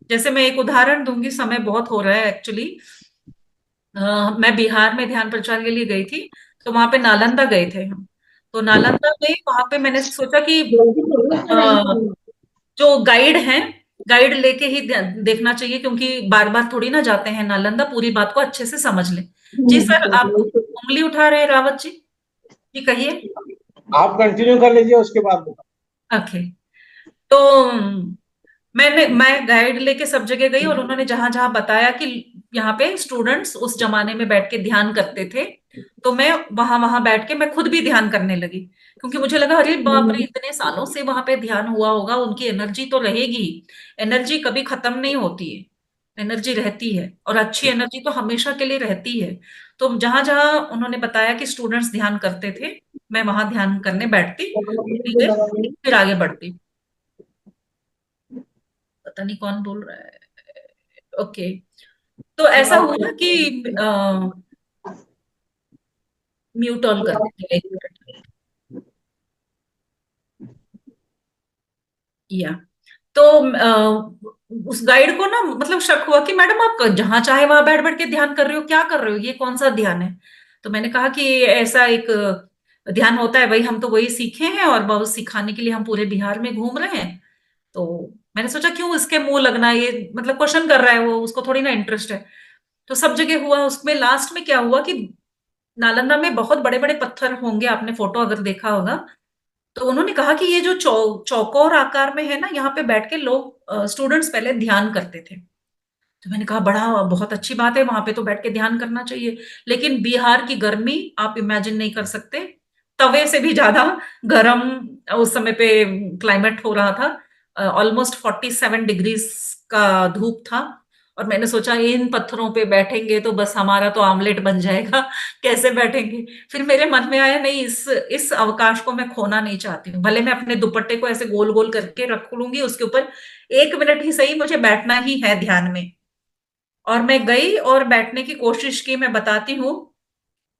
S1: जैसे मैं एक उदाहरण दूंगी, समय बहुत हो रहा है एक्चुअली। मैं बिहार में ध्यान प्रचार के लिए गई थी, तो वहां पे नालंदा गए थे हम। तो नालंदा में वहां पे मैंने सोचा कि जो गाइड हैं, गाइड लेके ही देखना चाहिए, क्योंकि बार बार थोड़ी ना जाते हैं नालंदा, पूरी बात को अच्छे से समझ लें। जी सर, आप उंगली उठा रहे हैं रावत जी, जी कहिए।
S9: आप कंटिन्यू कर लीजिए, उसके बाद
S1: ओके। तो मैं गाइड लेके सब जगह गई, और उन्होंने जहां जहां बताया कि यहाँ पे स्टूडेंट्स उस जमाने में बैठ के ध्यान करते थे, तो मैं वहां वहां बैठ के मैं खुद भी ध्यान करने लगी। क्योंकि मुझे लगा अरे बाप रे, इतने सालों से वहां पे ध्यान हुआ होगा, उनकी एनर्जी तो रहेगी। एनर्जी कभी खत्म नहीं होती है, एनर्जी रहती है, और अच्छी एनर्जी तो हमेशा के लिए रहती है। तो जहां जहां उन्होंने बताया कि स्टूडेंट्स ध्यान करते थे, मैं वहां ध्यान करने बैठती, थोड़ी देर, फिर आगे बढ़ती। पता नहीं कौन बोल रहा है। ओके। तो ऐसा हुआ कि म्यूट ऑन कर देते हैं, 1 मिनट। या तो उस गाइड को ना मतलब शक हुआ कि मैडम आप जहां चाहे वहां बैठ बैठ के ध्यान कर रहे हो, क्या कर रहे हो, ये कौन सा ध्यान है। तो मैंने कहा कि ऐसा एक ध्यान होता है भाई, हम तो वही सीखे हैं, और बहुत सिखाने के लिए हम पूरे बिहार में घूम रहे हैं। तो मैंने सोचा क्यों इसके मुंह लगना, ये मतलब क्वेश्चन कर रहा है वो, उसको थोड़ी ना इंटरेस्ट है। तो सब जगह हुआ, उसमें लास्ट में क्या हुआ कि नालंदा में बहुत बड़े बड़े पत्थर होंगे, आपने फोटो अगर देखा होगा। तो उन्होंने कहा कि ये जो चौकोर आकार में है ना, यहाँ पे बैठ के लोग स्टूडेंट्स पहले ध्यान करते थे। तो मैंने कहा बड़ा बहुत अच्छी बात है, वहां पे तो बैठ के ध्यान करना चाहिए। लेकिन बिहार की गर्मी आप इमेजिन नहीं कर सकते, तवे से भी ज्यादा गर्म उस समय पे क्लाइमेट हो रहा था। ऑलमोस्ट 47 डिग्रीज का धूप था। और मैंने सोचा इन पत्थरों पे बैठेंगे तो बस हमारा तो आमलेट बन जाएगा। कैसे बैठेंगे। फिर मेरे मन में आया नहीं, इस अवकाश को मैं खोना नहीं चाहती हूँ, भले मैं अपने दुपट्टे को ऐसे गोल गोल करके रख लूंगी, उसके ऊपर 1 मिनट ही सही मुझे बैठना ही है ध्यान में। और मैं गई और बैठने की कोशिश की, मैं बताती हूँ,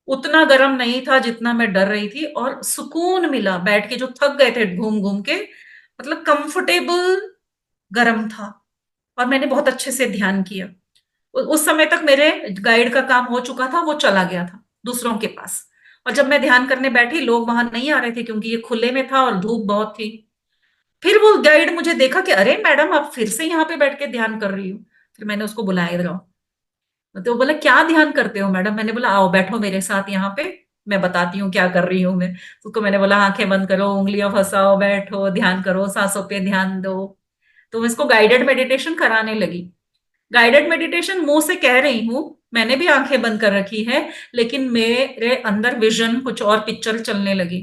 S1: उतना गर्म नहीं था जितना मैं डर रही थी, और सुकून मिला बैठ के, जो थक गए थे घूम घूम के, मतलब कंफर्टेबल गर्म था। और मैंने बहुत अच्छे से ध्यान किया। उस समय तक मेरे गाइड का काम हो चुका था, वो चला गया था दूसरों के पास। और जब मैं ध्यान करने बैठी, लोग वहां नहीं आ रहे थे, क्योंकि ये खुले में था और धूप बहुत थी। फिर वो गाइड मुझे देखा कि अरे मैडम, आप फिर से यहाँ पे बैठ के ध्यान कर रही हो। फिर मैंने उसको बुलाया, इधर आओ। तो वो बोला क्या ध्यान करते हो मैडम। मैंने बोला आओ बैठो मेरे साथ यहाँ पे, मैं बताती हूँ क्या कर रही हूँ मैं। तो उसको मैंने बोला आंखें बंद करो, उंगलियां फंसाओ, बैठो, ध्यान करो, सांसों पे ध्यान दो। तो मैं इसको गाइडेड मेडिटेशन कराने लगी। गाइडेड मेडिटेशन मुंह से कह रही हूँ, मैंने भी आंखें बंद कर रखी है, लेकिन मेरे अंदर विजन कुछ और पिक्चर चलने लगी।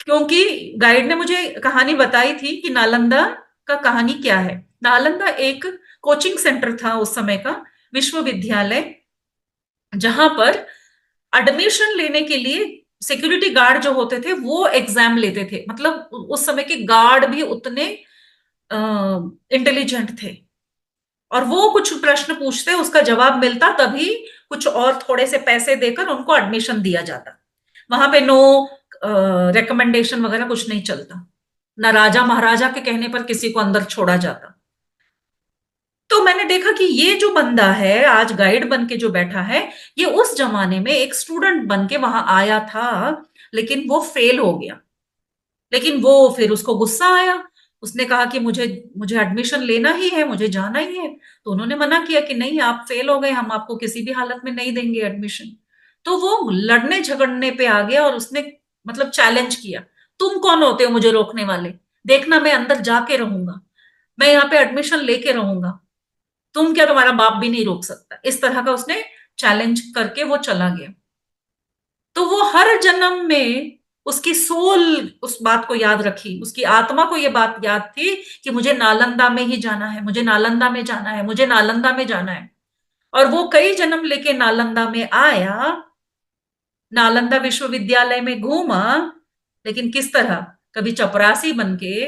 S1: क्योंकि गाइड ने मुझे कहानी बताई थी कि नालंदा का कहानी क्या है। नालंदा एक कोचिंग सेंटर था उस समय का, विश्वविद्यालय, जहां पर एडमिशन लेने के लिए सिक्योरिटी गार्ड जो होते थे वो एग्जाम लेते थे। मतलब उस समय के गार्ड भी उतने इंटेलिजेंट थे, और वो कुछ प्रश्न पूछते, उसका जवाब मिलता, तभी कुछ और थोड़े से पैसे देकर उनको एडमिशन दिया जाता। वहां पे नो रिकमेंडेशन वगैरह कुछ नहीं चलता, ना राजा महाराजा के कहने पर किसी को अंदर छोड़ा जाता। तो मैंने देखा कि ये जो बंदा है आज गाइड बन के जो बैठा है, ये उस जमाने में एक स्टूडेंट बन के वहां आया था, लेकिन वो फेल हो गया। लेकिन वो फिर उसको गुस्सा आया, उसने कहा कि मुझे मुझे एडमिशन लेना ही है, मुझे जाना ही है। तो उन्होंने मना किया कि नहीं, आप फेल हो गए, हम आपको किसी भी हालत में नहीं देंगे एडमिशन। तो वो लड़ने झगड़ने पे आ गया, और उसने मतलब चैलेंज किया, तुम कौन होते हो मुझे रोकने वाले, देखना मैं अंदर जाके रहूंगा, मैं यहाँ पे एडमिशन लेके रहूंगा, तुम क्या, तुम्हारा बाप भी नहीं रोक सकता। इस तरह का उसने चैलेंज करके वो चला गया। तो वो हर जन्म में उसकी सोल उस बात को याद रखी, उसकी आत्मा को ये बात याद थी कि मुझे नालंदा में ही जाना है, मुझे नालंदा में जाना है, मुझे नालंदा में जाना है। और वो कई जन्म लेके नालंदा में आया, नालंदा विश्वविद्यालय में घूमा, लेकिन किस तरह, कभी चपरासी बनके,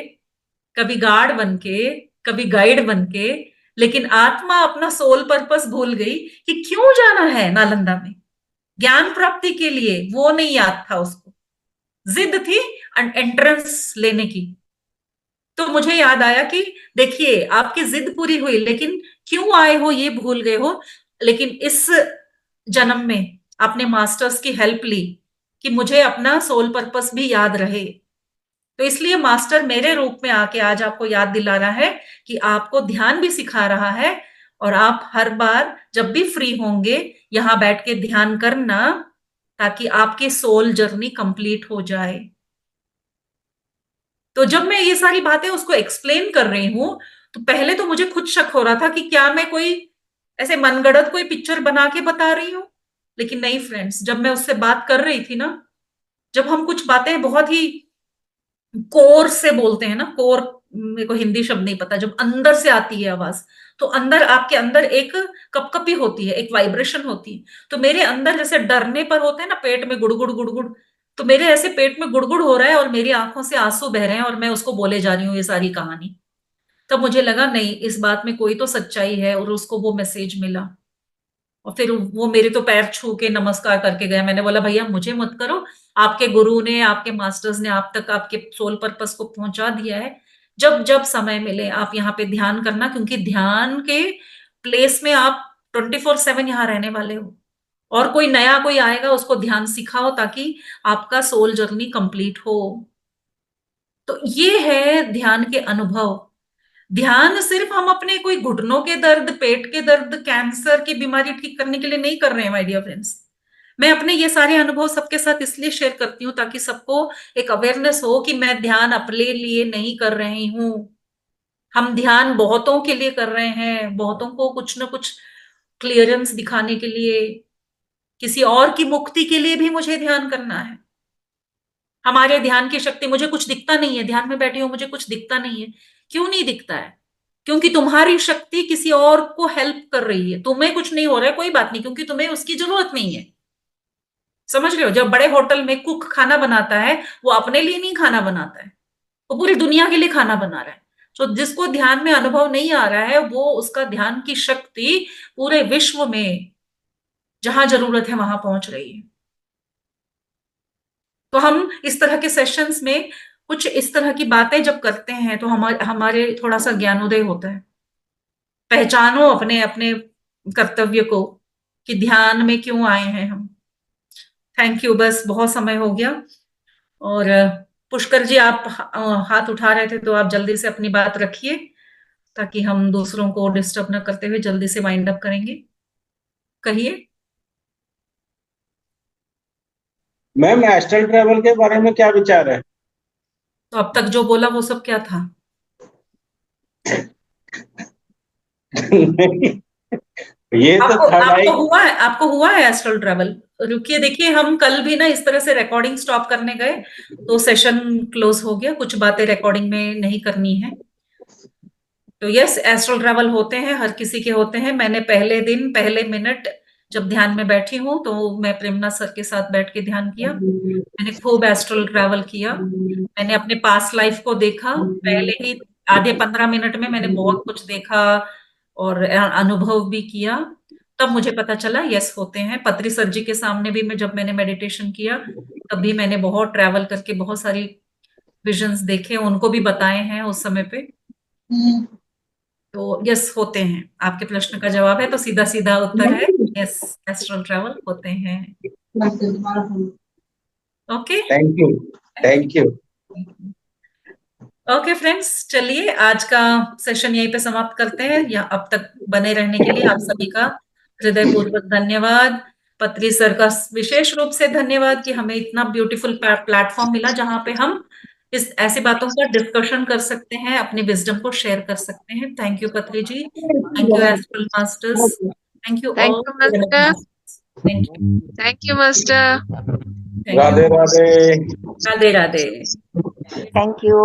S1: कभी गार्ड बनके, कभी गाइड बनके। लेकिन आत्मा अपना सोल पर्पस भूल गई कि क्यों जाना है नालंदा में, ज्ञान प्राप्ति के लिए, वो नहीं याद था उसको, जिद थी एंट्रेंस लेने की। तो मुझे याद आया कि देखिए आपकी जिद पूरी हुई, लेकिन क्यों आए हो ये भूल गए हो। लेकिन इस जन्म में आपने मास्टर्स की हेल्प ली कि मुझे अपना सोल पर्पस भी याद रहे। तो इसलिए मास्टर मेरे रूप में आके आज आपको याद दिला रहा है कि आपको ध्यान भी सिखा रहा है, और आप हर बार जब भी फ्री होंगे यहां बैठ के ध्यान करना, ताकि आपकी सोल जर्नी कंप्लीट हो जाए। तो जब मैं ये सारी बातें उसको एक्सप्लेन कर रही हूं, तो पहले तो मुझे खुद शक हो रहा था कि क्या मैं कोई ऐसे मनगढ़ंत कोई पिक्चर बना के बता रही हूं। लेकिन नहीं फ्रेंड्स, जब मैं उससे बात कर रही थी ना, जब हम कुछ बातें बहुत ही कोर से बोलते हैं ना, कोर, मेरे को हिंदी शब्द नहीं पता, जब अंदर से आती है आवाज, तो अंदर आपके अंदर एक कपकपी होती है, एक वाइब्रेशन होती है। तो मेरे अंदर जैसे डरने पर होते हैं ना पेट में गुड़गुड़ गुड़गुड़, तो मेरे ऐसे पेट में गुड़गुड़ हो रहा है और मेरी आंखों से आंसू बह रहे हैं और मैं उसको बोले जा रही हूँ ये सारी कहानी। तब मुझे लगा नहीं, इस बात में कोई तो सच्चाई है, और उसको वो मैसेज मिला। और फिर वो मेरे तो पैर छू के नमस्कार करके गए। मैंने बोला भैया मुझे मत करो, आपके गुरु ने, आपके मास्टर्स ने आप तक आपके सोल पर्पस को पहुंचा दिया है। जब जब समय मिले आप यहाँ पे ध्यान करना, क्योंकि ध्यान के प्लेस में आप 24/7 यहाँ रहने वाले हो, और कोई नया कोई आएगा उसको ध्यान सिखाओ ताकि आपका सोल जर्नी कंप्लीट हो। तो ये है ध्यान के अनुभव। ध्यान सिर्फ हम अपने कोई घुटनों के दर्द, पेट के दर्द, कैंसर की बीमारी ठीक करने के लिए नहीं कर रहे हैं माय डियर फ्रेंड्स। मैं अपने ये सारे अनुभव सबके साथ इसलिए शेयर करती हूँ ताकि सबको एक अवेयरनेस हो कि मैं ध्यान अपने लिए नहीं कर रही हूँ। हम ध्यान बहुतों के लिए कर रहे हैं, बहुतों को कुछ ना कुछ क्लियरेंस दिखाने के लिए, किसी और की मुक्ति के लिए भी मुझे ध्यान करना है। हमारे ध्यान की शक्ति, मुझे कुछ दिखता नहीं है, ध्यान में बैठी हूं मुझे कुछ दिखता नहीं है। क्यों नहीं दिखता है? क्योंकि तुम्हारी शक्ति किसी और को हेल्प कर रही है। तुम्हें कुछ नहीं हो रहा है, कोई बात नहीं, क्योंकि तुम्हें उसकी जरूरत नहीं है। समझ रहे हो? जब बड़े होटल में कुक खाना बनाता है, वो अपने लिए नहीं खाना बनाता है, वो पूरी दुनिया के लिए खाना बना रहा है। तो जिसको ध्यान में अनुभव नहीं आ रहा है, वो उसका ध्यान की शक्ति पूरे विश्व में जहां जरूरत है वहां पहुंच रही है। तो हम इस तरह के सेशंस में कुछ इस तरह की बातें जब करते हैं तो हमारे हमारे थोड़ा सा ज्ञानोदय होता है। पहचानो अपने अपने कर्तव्य को कि ध्यान में क्यों आए हैं हम। थैंक यू, बस बहुत समय हो गया। और पुष्कर जी, आप हाथ उठा रहे थे तो आप जल्दी से अपनी बात रखिए ताकि हम दूसरों को डिस्टर्ब न करते हुए जल्दी से वाइंड अप करेंगे। कहिए।
S9: मैम, एस्ट्रल ट्रैवल के बारे में क्या विचार है?
S1: तो अब तक जो बोला वो सब क्या था?
S9: ये तो
S1: आपको हुआ है एस्ट्रल ट्रैवल? रुकिए, देखिए, हम कल भी ना इस तरह से रिकॉर्डिंग स्टॉप करने गए तो सेशन क्लोज हो गया। कुछ बातें रिकॉर्डिंग में नहीं करनी है। तो यस, एस्ट्रल ट्रैवल होते हैं, हर किसी के होते हैं। मैंने पहले दिन पहले मिनट जब ध्यान में बैठी हूँ तो मैं प्रेमनाथ सर के साथ बैठ के ध्यान किया। मैंने खूब एस्ट्रल ट्रैवल किया। मैंने अपने पास्ट लाइफ को देखा। पहले ही आधे 15 मिनट में मैंने बहुत कुछ देखा और अनुभव भी किया। तब मुझे पता चला यस होते हैं। पत्री सर जी के सामने भी जब मैंने मेडिटेशन किया तब भी मैंने बहुत ट्रैवल करके बहुत सारी विजन्स देखे, उनको भी बताए हैं उस समय पे। तो यस होते हैं। आपके प्रश्न का जवाब है तो सीधा सीधा उत्तर है यस, एस्ट्रल ट्रैवल होते हैं। Okay,
S9: thank you.
S1: Okay friends, चलिए आज का सेशन यहीं पे समाप्त करते हैं। या अब तक बने रहने के लिए आप सभी का हृदयपूर्वक धन्यवाद। पत्री सर का विशेष रूप से धन्यवाद कि हमें इतना ब्यूटीफुल प्लेटफॉर्म मिला जहां पे हम इस ऐसी बातों का डिस्कशन कर सकते हैं, अपनी विजडम को शेयर कर सकते हैं। Thank you Patri ji, thank you astral masters, thank you
S3: Thank
S1: all.
S3: you, Master.
S1: Thank you,
S3: Thank you, Master.
S9: Radhe Radhe.
S1: Radhe Radhe.
S2: Thank you.